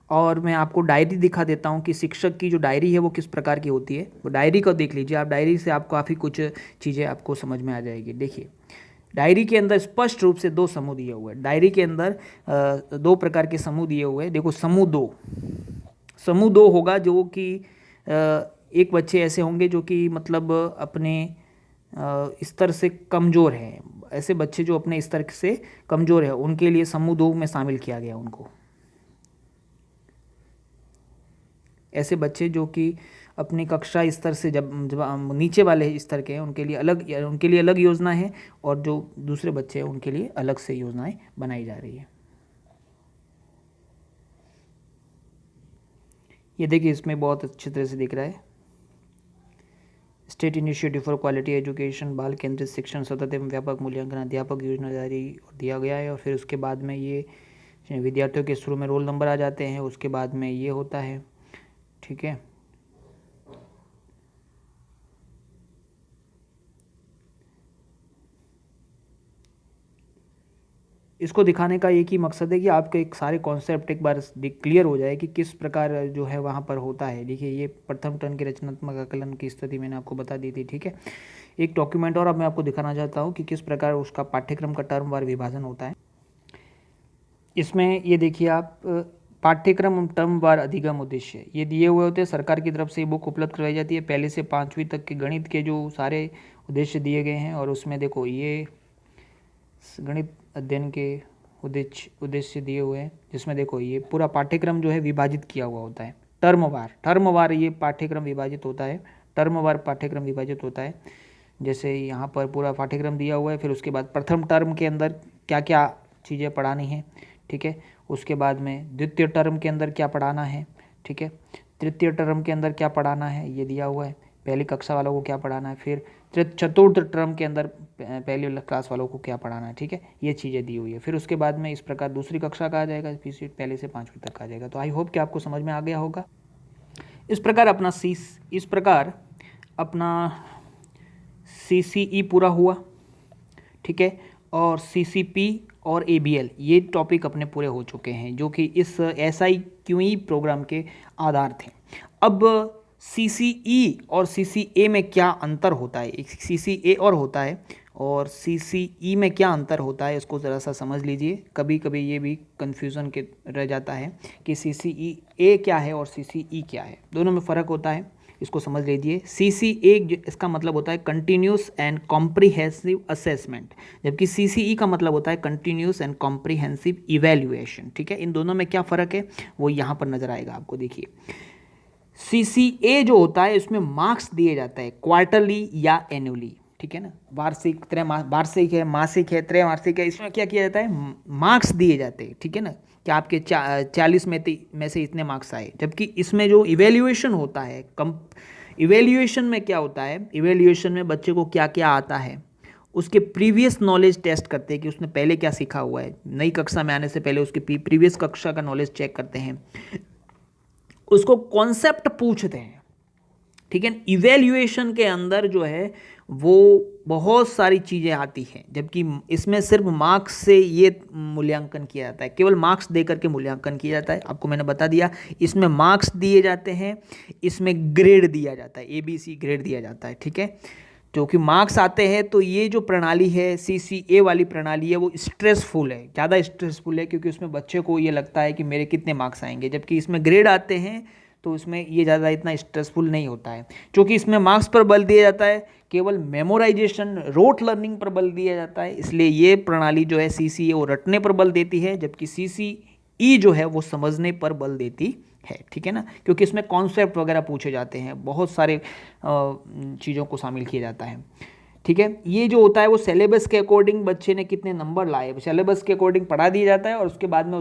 और मैं आपको डायरी दिखा देता हूँ कि शिक्षक की जो डायरी है वो किस प्रकार की होती है। वो डायरी को देख लीजिए आप, डायरी से आपको काफ़ी कुछ चीज़ें आपको समझ में आ जाएगी। देखिए डायरी के अंदर स्पष्ट रूप से 2 समूह दिए हुए हैं। डायरी के अंदर 2 प्रकार के समूह दिए हुए हैं। देखो समूह दो होगा जो कि एक बच्चे ऐसे होंगे जो कि मतलब अपने स्तर से कमज़ोर हैं। ऐसे बच्चे जो अपने स्तर से कमज़ोर है उनके लिए समूह 2 में शामिल किया गया उनको। ऐसे बच्चे जो कि अपनी कक्षा स्तर से जब नीचे वाले स्तर के हैं उनके लिए अलग योजना है, और जो दूसरे बच्चे हैं उनके लिए अलग से योजनाएं बनाई जा रही है। ये देखिए इसमें बहुत अच्छी तरह से दिख रहा है। State initiative for quality education, बाल केंद्रित शिक्षण, सतत एवं व्यापक मूल्यांकन, अध्यापक योजना जारी दिया गया है। और फिर उसके बाद में ये विद्यार्थियों के शुरू में रोल नंबर आ जाते हैं, उसके बाद में ये होता है। ठीक है, इसको दिखाने का एक ही मकसद है कि आपके एक सारे कॉन्सेप्ट एक बार क्लियर हो जाए कि किस प्रकार जो है वहाँ पर होता है। देखिए ये प्रथम टर्म के रचनात्मक आकलन की स्थिति मैंने आपको बता दी थी। ठीक है, एक डॉक्यूमेंट और अब मैं आपको दिखाना चाहता हूँ कि किस प्रकार उसका पाठ्यक्रम का टर्म वार विभाजन होता है। इसमें ये देखिए आप, पाठ्यक्रम टर्म वार अधिगम उद्देश्य ये दिए हुए होते हैं। सरकार की तरफ से बुक उपलब्ध करवाई जाती है। पहले से 5वीं तक के गणित के जो सारे उद्देश्य दिए गए हैं, और उसमें देखो ये गणित अध्ययन के उद्देश्य दिए हुए हैं, जिसमें देखो ये पूरा पाठ्यक्रम जो है विभाजित किया हुआ होता है। टर्मवार ये पाठ्यक्रम विभाजित होता है। टर्मवार पाठ्यक्रम विभाजित होता है। जैसे यहाँ पर पूरा पाठ्यक्रम दिया हुआ है, फिर उसके बाद प्रथम टर्म के अंदर क्या क्या चीज़ें पढ़ानी है। ठीक है, उसके बाद में द्वितीय टर्म के अंदर क्या पढ़ाना है। ठीक है, तृतीय टर्म के अंदर क्या पढ़ाना है ये दिया हुआ है। पहली कक्षा वालों को क्या पढ़ाना है, फिर चतुर्थ टर्म के अंदर पहली क्लास वालों को क्या पढ़ाना है। ठीक है, ये चीज़ें दी हुई है। फिर उसके बाद में इस प्रकार दूसरी कक्षा का आ जाएगा, फिर पहले से 5वीं तक आ जाएगा। तो आई होप कि आपको समझ में आ गया होगा। इस प्रकार अपना CCE पूरा हुआ। ठीक है, और CCP और ABL ये टॉपिक अपने पूरे हो चुके हैं, जो कि इस SIQE प्रोग्राम के आधार थे। अब CCE और CCA में क्या अंतर होता है, एक CCA और होता है और CCE में क्या अंतर होता है, इसको ज़रा सा समझ लीजिए। कभी कभी ये भी कन्फ्यूज़न के रह जाता है कि CCA क्या है और CCE क्या है, दोनों में फ़र्क होता है। इसको समझ लीजिए। CCA इसका मतलब होता है कंटिन्यूस एंड कॉम्प्रिहेंसिव असेसमेंट, जबकि CCE का मतलब होता है कंटिन्यूस एंड कॉम्प्रिहेंसिव इवैल्यूएशन। ठीक है, इन दोनों में क्या फ़र्क है वो यहाँ पर नजर आएगा आपको। देखिए, CCA जो होता है उसमें मार्क्स दिए जाता है क्वार्टरली या एनुअली। ठीक है ना, वार्षिक, वार्षिक है, मासिक है, त्रैमासिक है, इसमें क्या किया जाता है, मार्क्स दिए जाते हैं। ठीक है ना, कि आपके 40 में से इतने मार्क्स आए। जबकि इसमें जो इवेल्युएशन होता है, इवेल्युएशन में क्या होता है, इवेल्युएशन में बच्चे को क्या क्या आता है उसके प्रीवियस नॉलेज टेस्ट करते हैं कि उसने पहले क्या सीखा हुआ है। नई कक्षा में आने से पहले उसके प्रीवियस कक्षा का नॉलेज चेक करते हैं, उसको कॉन्सेप्ट पूछते हैं। ठीक है, इवेल्युएशन के अंदर जो है वो बहुत सारी चीज़ें आती हैं, जबकि इसमें सिर्फ मार्क्स से ये मूल्यांकन किया जाता है, केवल मार्क्स दे करके मूल्यांकन किया जाता है। आपको मैंने बता दिया, इसमें मार्क्स दिए जाते हैं, इसमें ग्रेड दिया जाता है, ABC ग्रेड दिया जाता है। ठीक है, जो कि मार्क्स आते हैं। तो ये जो प्रणाली है, CCA वाली प्रणाली है, वो स्ट्रेसफुल है, ज़्यादा स्ट्रेसफुल है, क्योंकि उसमें बच्चे को ये लगता है कि मेरे कितने मार्क्स आएंगे। जबकि इसमें ग्रेड आते हैं तो उसमें ये ज़्यादा इतना स्ट्रेसफुल नहीं होता है, क्योंकि इसमें मार्क्स पर बल दिया जाता है, केवल मेमोराइजेशन, रोट लर्निंग पर बल दिया जाता है। इसलिए ये प्रणाली जो है CCA वो रटने पर बल देती है, जबकि CCE जो है वो समझने पर बल देती है। ठीक है ना, क्योंकि इसमें कॉन्सेप्ट वगैरह पूछे जाते हैं, बहुत सारे चीज़ों को शामिल किया जाता है। ठीक है, ये जो होता है वो सिलेबस के अकॉर्डिंग बच्चे ने कितने नंबर लाए, सिलेबस के अकॉर्डिंग पढ़ा दिया जाता है, और उसके बाद में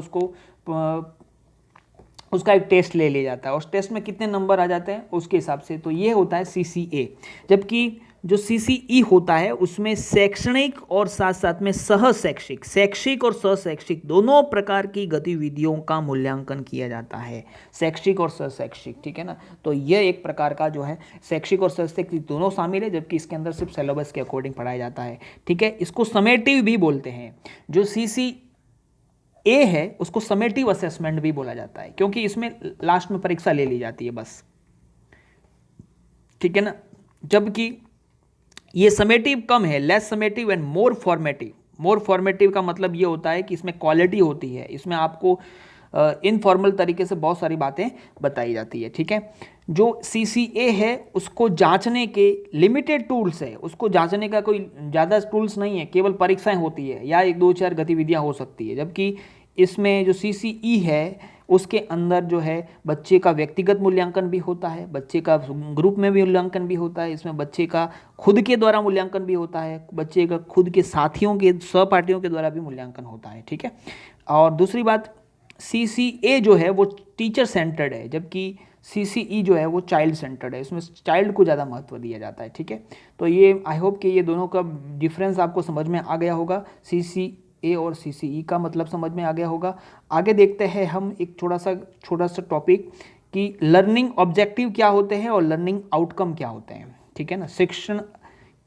उसका एक टेस्ट ले लिया जाता है, उस टेस्ट में कितने नंबर आ जाते हैं उसके हिसाब से। तो ये होता है CCA। जबकि जो CCE होता है उसमें शैक्षणिक और साथ साथ में सह शैक्षिक, शैक्षिक और सह शैक्षिक दोनों प्रकार की गतिविधियों का मूल्यांकन किया जाता है, शैक्षिक और सह शैक्षिक। ठीक है ना, तो ये एक प्रकार का जो है शैक्षिक और सह शैक्षिक दोनों शामिल है, जबकि इसके अंदर सिर्फ सिलेबस के अकॉर्डिंग पढ़ाया जाता है। ठीक है, इसको समेटिव भी बोलते हैं। जो CCA है उसको समेटिव असेसमेंट भी बोला जाता है, क्योंकि इसमें लास्ट में परीक्षा ले ली जाती है बस। ठीक है ना, जबकि ये समेटिव कम है, less summative and more formative. More formative का मतलब ये होता है कि इसमें क्वालिटी होती है, इसमें आपको इनफॉर्मल तरीके से बहुत सारी बातें बताई जाती है। ठीक है, जो CCA है उसको जांचने के लिमिटेड टूल्स है, उसको जांचने का कोई ज़्यादा टूल्स नहीं है, केवल परीक्षाएं होती है या 1-2-4 गतिविधियां हो सकती है। जबकि इसमें जो CCE है उसके अंदर जो है बच्चे का व्यक्तिगत मूल्यांकन भी होता है, बच्चे का ग्रुप में भी मूल्यांकन भी होता है, इसमें बच्चे का खुद के द्वारा मूल्यांकन भी होता है, बच्चे का खुद के साथियों के, सहपाठियों के द्वारा भी मूल्यांकन होता है। ठीक है, और दूसरी बात, CCA जो है वो टीचर सेंटर्ड है, जबकि CCE जो है वो चाइल्ड सेंटर्ड है, इसमें चाइल्ड को ज़्यादा महत्व दिया जाता है। ठीक है, तो ये आई होप कि ये दोनों का डिफरेंस आपको समझ में आ गया होगा, CCA और CCE का मतलब समझ में आ गया होगा। आगे देखते हैं हम एक छोटा सा टॉपिक कि लर्निंग ऑब्जेक्टिव क्या होते हैं और लर्निंग आउटकम क्या होते हैं। ठीक है ना, शिक्षण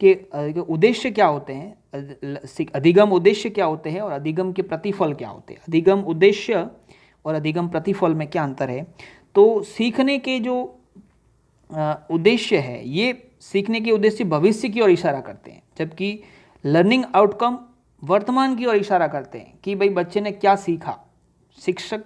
के उद्देश्य क्या होते हैं, अधिगम उद्देश्य क्या होते हैं और अधिगम के प्रतिफल क्या होते हैं। अधिगम उद्देश्य और अधिगम प्रतिफल में क्या अंतर है। तो सीखने के जो उद्देश्य है, ये सीखने के उद्देश्य भविष्य की ओर इशारा करते हैं, जबकि लर्निंग आउटकम वर्तमान की ओर इशारा करते हैं कि भाई बच्चे ने क्या सीखा। शिक्षक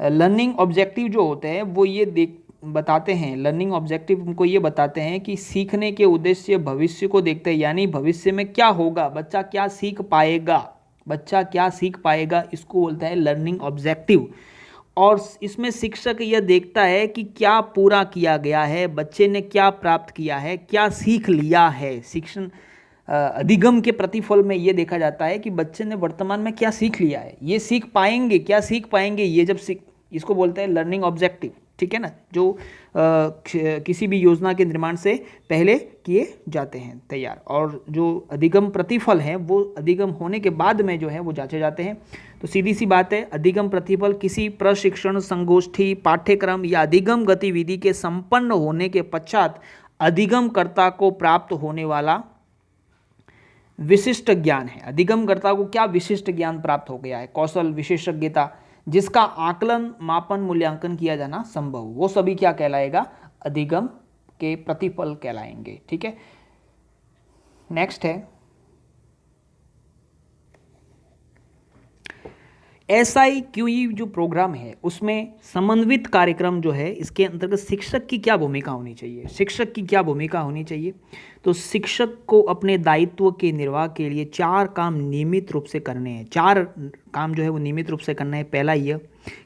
लर्निंग ऑब्जेक्टिव जो होते हैं वो ये बताते हैं, लर्निंग ऑब्जेक्टिव उनको ये बताते हैं कि सीखने के उद्देश्य भविष्य को देखते हैं, यानी भविष्य में क्या होगा, बच्चा क्या सीख पाएगा, बच्चा क्या सीख पाएगा, इसको बोलते हैं लर्निंग ऑब्जेक्टिव। और इसमें शिक्षक यह देखता है कि क्या पूरा किया गया है, बच्चे ने क्या प्राप्त किया है, क्या सीख लिया है। शिक्षण अधिगम के प्रतिफल में ये देखा जाता है कि बच्चे ने वर्तमान में क्या सीख लिया है, ये सीख पाएंगे, क्या सीख पाएंगे, ये जब इसको बोलते हैं लर्निंग ऑब्जेक्टिव। ठीक है ना, जो किसी भी योजना के निर्माण से पहले किए जाते हैं तैयार, और जो अधिगम प्रतिफल हैं वो अधिगम होने के बाद में जो है वो जांचे जाते हैं। तो सीधी सी बात है, अधिगम प्रतिफल किसी प्रशिक्षण संगोष्ठी, पाठ्यक्रम या अधिगम गतिविधि के संपन्न होने के पश्चात अधिगमकर्ता को प्राप्त होने वाला विशिष्ट ज्ञान है। अधिगमकर्ता को क्या विशिष्ट ज्ञान प्राप्त हो गया है, कौशल, विशेषज्ञता, जिसका आकलन, मापन, मूल्यांकन किया जाना संभव, वो सभी क्या कहलाएगा, अधिगम के प्रतिफल कहलाएंगे। ठीक है, नेक्स्ट है SIQE जो प्रोग्राम है उसमें समन्वित कार्यक्रम जो है, इसके अंतर्गत शिक्षक की क्या भूमिका होनी चाहिए, शिक्षक की क्या भूमिका होनी चाहिए। तो शिक्षक को अपने दायित्व के निर्वाह के लिए 4 काम नियमित रूप से करने हैं। 4 काम जो है वो नियमित रूप से करना है। पहला यह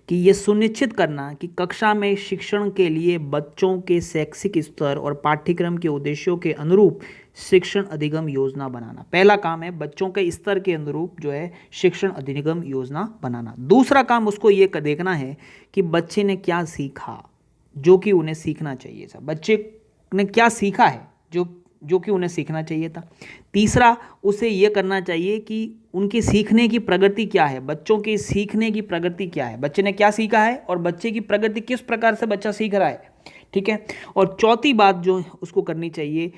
कि ये सुनिश्चित करना कि कक्षा में शिक्षण के लिए बच्चों के शैक्षिक स्तर और पाठ्यक्रम के उद्देश्यों के अनुरूप शिक्षण अधिगम योजना बनाना। पहला काम है बच्चों के स्तर के अनुरूप जो है शिक्षण अधिगम योजना बनाना। दूसरा काम उसको ये देखना है कि बच्चे ने क्या सीखा जो कि उन्हें सीखना चाहिए था, बच्चे ने क्या सीखा है जो कि उन्हें सीखना चाहिए था। तीसरा, उसे ये करना चाहिए कि उनकी सीखने की प्रगति क्या है, बच्चों की सीखने की प्रगति क्या है, बच्चे ने क्या सीखा है और बच्चे की प्रगति किस प्रकार से बच्चा सीख रहा है, ठीक है। और चौथी बात जो उसको करनी चाहिए,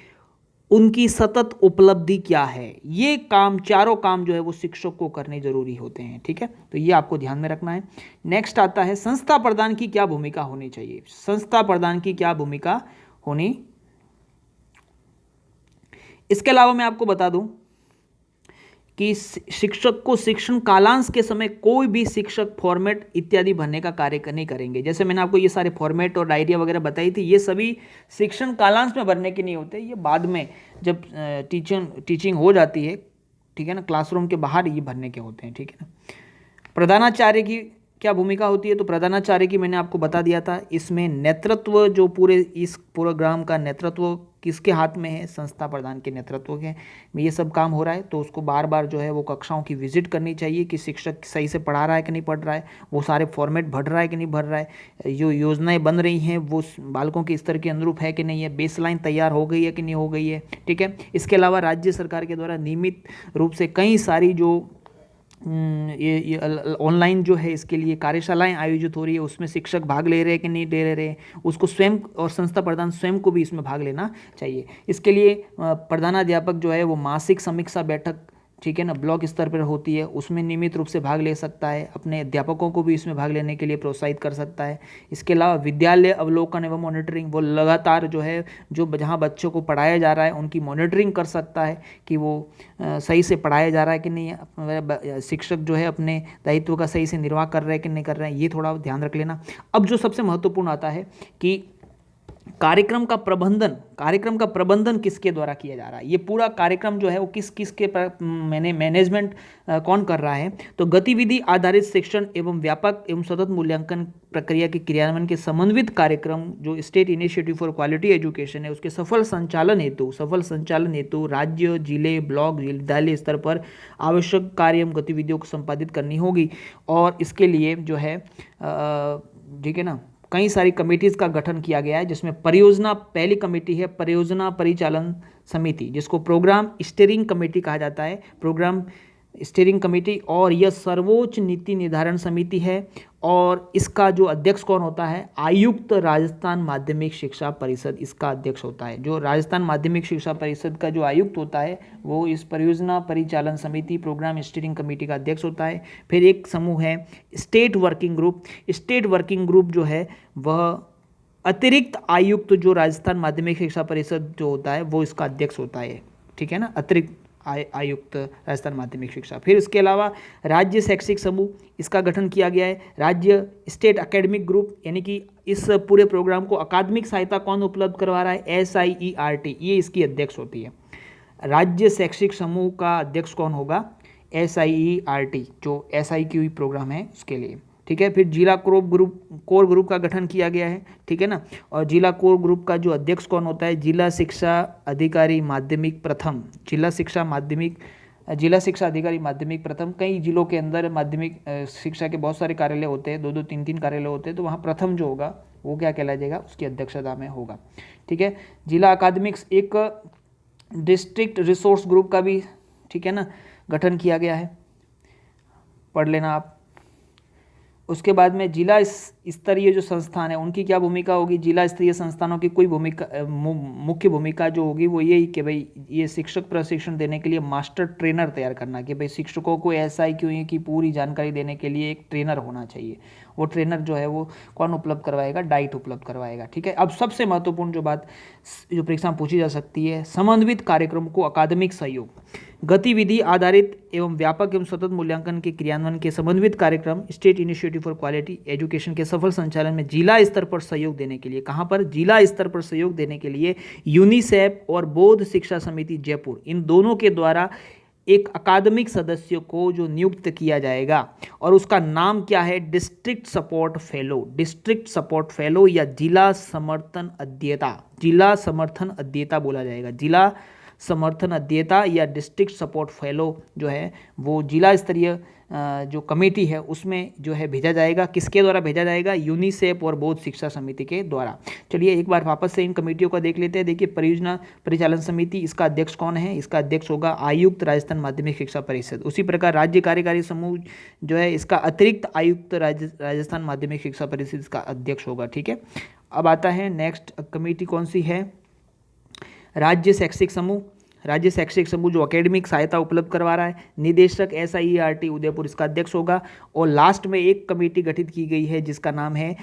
उनकी सतत उपलब्धि क्या है। ये काम, चारों काम जो है वो शिक्षक को करने जरूरी होते हैं, ठीक है। तो ये आपको ध्यान में रखना है। नेक्स्ट आता है संस्था प्रधान की क्या भूमिका होनी चाहिए। संस्था प्रधान की क्या भूमिका होनी, इसके अलावा मैं आपको बता दूं कि शिक्षक को शिक्षण कालांश के समय कोई भी शिक्षक फॉर्मेट इत्यादि भरने का कार्य नहीं करेंगे। जैसे मैंने आपको ये सारे फॉर्मेट और डायरिया वगैरह बताई थी, ये सभी शिक्षण कालांश में भरने के नहीं होते, ये बाद में जब टीचिंग हो जाती है, ठीक है ना, क्लासरूम के बाहर ये भरने के होते हैं, ठीक है ना। प्रधानाचार्य की क्या भूमिका होती है, तो प्रधानाचार्य की मैंने आपको बता दिया था। इसमें नेतृत्व, जो पूरे इस प्रोग्राम का नेतृत्व किसके हाथ में है, संस्था प्रधान के नेतृत्व के में ये सब काम हो रहा है। तो उसको बार बार जो है वो कक्षाओं की विजिट करनी चाहिए कि शिक्षक सही से पढ़ा रहा है कि नहीं पढ़ रहा है, वो सारे फॉर्मेट भर रहा है कि नहीं भर रहा है, जो योजनाएं बन रही हैं वो बालकों के स्तर के अनुरूप है कि नहीं है, बेसलाइन तैयार हो गई है कि नहीं हो गई है, ठीक है। इसके अलावा राज्य सरकार के द्वारा नियमित रूप से कई सारी जो ये ऑनलाइन जो है इसके लिए कार्यशालाएं आयोजित हो रही है, उसमें शिक्षक भाग ले रहे हैं कि नहीं ले रहे हैं, उसको स्वयं और संस्था प्रधान स्वयं को भी इसमें भाग लेना चाहिए। इसके लिए प्रधानाध्यापक जो है वो मासिक समीक्षा बैठक, ठीक है ना, ब्लॉक स्तर पर होती है, उसमें नियमित रूप से भाग ले सकता है, अपने अध्यापकों को भी इसमें भाग लेने के लिए प्रोत्साहित कर सकता है। इसके अलावा विद्यालय अवलोकन एवं मॉनिटरिंग, वो लगातार जो है जो जहाँ बच्चों को पढ़ाया जा रहा है उनकी मॉनिटरिंग कर सकता है कि वो सही से पढ़ाया जा रहा है कि नहीं, शिक्षक जो है अपने दायित्व का सही से निर्वाह कर रहे हैं कि नहीं कर रहे हैं, ये थोड़ा ध्यान रख लेना। अब जो सबसे महत्वपूर्ण आता है कि कार्यक्रम का प्रबंधन किसके द्वारा किया जा रहा है, ये पूरा कार्यक्रम जो है वो किसके मैनेजमेंट कौन कर रहा है। तो गतिविधि आधारित शिक्षण एवं व्यापक एवं सतत मूल्यांकन प्रक्रिया के क्रियान्वयन के समन्वित कार्यक्रम जो state initiative for quality education है, उसके सफल संचालन हेतु राज्य, जिले, ब्लॉक, विद्यालय स्तर पर आवश्यक कार्य एवं गतिविधियों को संपादित करनी होगी। और इसके लिए जो है ठीक है ना, कई सारी कमेटीज़ का गठन किया गया है, जिसमें परियोजना, पहली कमेटी है परियोजना परिचालन समिति, जिसको प्रोग्राम स्टीयरिंग कमेटी कहा जाता है, प्रोग्राम स्टीयरिंग कमेटी। और यह सर्वोच्च नीति निर्धारण समिति है, और इसका जो अध्यक्ष कौन होता है, आयुक्त राजस्थान माध्यमिक शिक्षा परिषद इसका अध्यक्ष होता है। जो राजस्थान माध्यमिक शिक्षा परिषद का जो आयुक्त होता है वो इस परियोजना परिचालन समिति, प्रोग्राम स्टीयरिंग कमेटी का अध्यक्ष होता है। फिर एक समूह है स्टेट वर्किंग ग्रुप जो है वह अतिरिक्त आयुक्त जो राजस्थान माध्यमिक शिक्षा परिषद जो होता है वो इसका अध्यक्ष होता है, ठीक है ना, अतिरिक्त आयुक्त राजस्थान माध्यमिक शिक्षा। फिर इसके अलावा राज्य शैक्षिक समूह, इसका गठन किया गया है। राज्य स्टेट एकेडमिक ग्रुप, यानी कि इस पूरे प्रोग्राम को अकादमिक सहायता कौन उपलब्ध करवा रहा है, SIERT, ये इसकी अध्यक्ष होती है। राज्य शैक्षिक समूह का अध्यक्ष कौन होगा, SIERT, जो SIQE प्रोग्राम है उसके लिए, ठीक है। फिर जिला कोर ग्रुप का गठन किया गया है, ठीक है ना। और जिला कोर ग्रुप का जो अध्यक्ष कौन होता है, जिला शिक्षा अधिकारी माध्यमिक प्रथम, जिला शिक्षा अधिकारी माध्यमिक प्रथम। कई जिलों के अंदर माध्यमिक शिक्षा के बहुत सारे कार्यालय होते हैं, 2-2, 3-3 कार्यालय होते हैं, तो वहाँ प्रथम जो होगा वो क्या कहलाया जाएगा, उसकी अध्यक्षता में होगा, ठीक है। जिला अकादमिक्स, एक डिस्ट्रिक्ट रिसोर्स ग्रुप का भी, ठीक है ना, गठन किया गया है, पढ़ लेना आप। उसके बाद में जिला स्तरीय जो संस्थान है उनकी क्या भूमिका होगी, जिला स्तरीय संस्थानों की कोई भूमिका, मुख्य भूमिका जो होगी वो यही कि भाई ये शिक्षक प्रशिक्षण देने के लिए मास्टर ट्रेनर तैयार करना, कि भाई शिक्षकों को SIQE की पूरी जानकारी देने के लिए एक ट्रेनर होना चाहिए। वो ट्रेनर जो है वो कौन उपलब्ध करवाएगा, डाइट उपलब्ध करवाएगा, ठीक है। अब सबसे महत्वपूर्ण जो बात जो परीक्षा में पूछी जा सकती है, समन्वित कार्यक्रम को अकादमिक सहयोग, गतिविधि आधारित एवं व्यापक एवं सतत मूल्यांकन के क्रियान्वयन के समन्वित कार्यक्रम state initiative for quality education के सफल संचालन में जिला स्तर पर सहयोग देने के लिए, कहाँ पर, जिला स्तर पर सहयोग देने के लिए यूनिसेफ और बौद्ध शिक्षा समिति जयपुर, इन दोनों के द्वारा एक अकादमिक सदस्य को जो नियुक्त किया जाएगा और उसका नाम क्या है, district support fellow, district support fellow या जिला समर्थन अध्येता, जिला समर्थन अध्येता बोला जाएगा, जिला समर्थन अध्येता या डिस्ट्रिक्ट सपोर्ट फेलो जो है वो जिला स्तरीय जो कमेटी है उसमें जो है भेजा जाएगा। किसके द्वारा भेजा जाएगा, यूनिसेफ और बौद्ध शिक्षा समिति के द्वारा। चलिए एक बार वापस से इन कमेटियों का देख लेते हैं। देखिए, परियोजना परिचालन समिति, इसका अध्यक्ष कौन है, इसका अध्यक्ष होगा आयुक्त राजस्थान माध्यमिक शिक्षा परिषद। उसी प्रकार राज्य कार्यकारी समूह जो है इसका अतिरिक्त आयुक्त राजस्थान माध्यमिक शिक्षा परिषद इसका अध्यक्ष होगा। ठीक है, अब आता है नेक्स्ट कमेटी कौन सी है, राज्य शैक्षिक समूह, राज्य शैक्षिक समूह जो एकेडमिक सहायता उपलब्ध करवा रहा है, निदेशक SIERT उदयपुर इसका अध्यक्ष होगा। और लास्ट में एक कमेटी गठित की गई है जिसका नाम है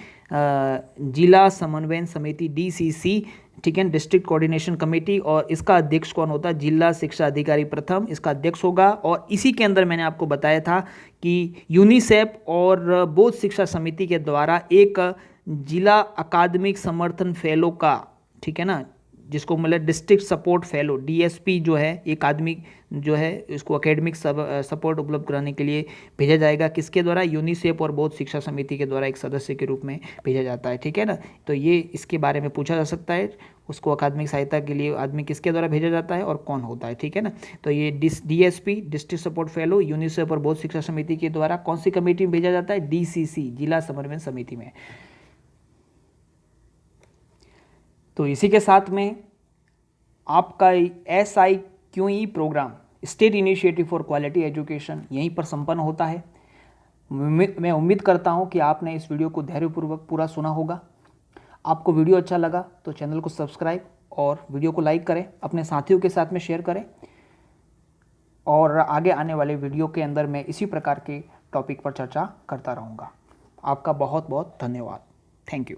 जिला समन्वयन समिति DCC, ठीक है, डिस्ट्रिक्ट कोऑर्डिनेशन कमेटी, और इसका अध्यक्ष कौन होता है, जिला शिक्षा अधिकारी प्रथम इसका अध्यक्ष होगा। और इसी के अंदर मैंने आपको बताया था कि यूनिसेफ और बौद्ध शिक्षा समिति के द्वारा एक जिला अकादमिक समर्थन फेलो का, ठीक है ना, जिसको मतलब डिस्ट्रिक्ट सपोर्ट फेलो DSP जो है, एक आदमी जो है इसको एकेडमिक सपोर्ट उपलब्ध कराने के लिए भेजा जाएगा। किसके द्वारा, यूनिसेफ और बौद्ध शिक्षा समिति के द्वारा एक सदस्य के रूप में भेजा जाता है। ठीक है ना, तो ये इसके बारे में पूछा जा सकता है, उसको अकादमिक सहायता के लिए आदमी किसके द्वारा भेजा जाता है और कौन होता है। ठीक है ना, तो ये DSP district support fellow UNICEF और बौद्ध शिक्षा समिति के द्वारा कौन सी कमेटी में भेजा जाता है, DCC जिला समन्वय समिति में। तो इसी के साथ में आपका SIQE programme state initiative for quality education यहीं पर संपन्न होता है। मैं उम्मीद करता हूं कि आपने इस वीडियो को धैर्यपूर्वक पूरा सुना होगा। आपको वीडियो अच्छा लगा तो चैनल को सब्सक्राइब और वीडियो को लाइक करें, अपने साथियों के साथ में शेयर करें, और आगे आने वाले वीडियो के अंदर मैं इसी प्रकार के टॉपिक पर चर्चा करता रहूँगा। आपका बहुत बहुत धन्यवाद। Thank you.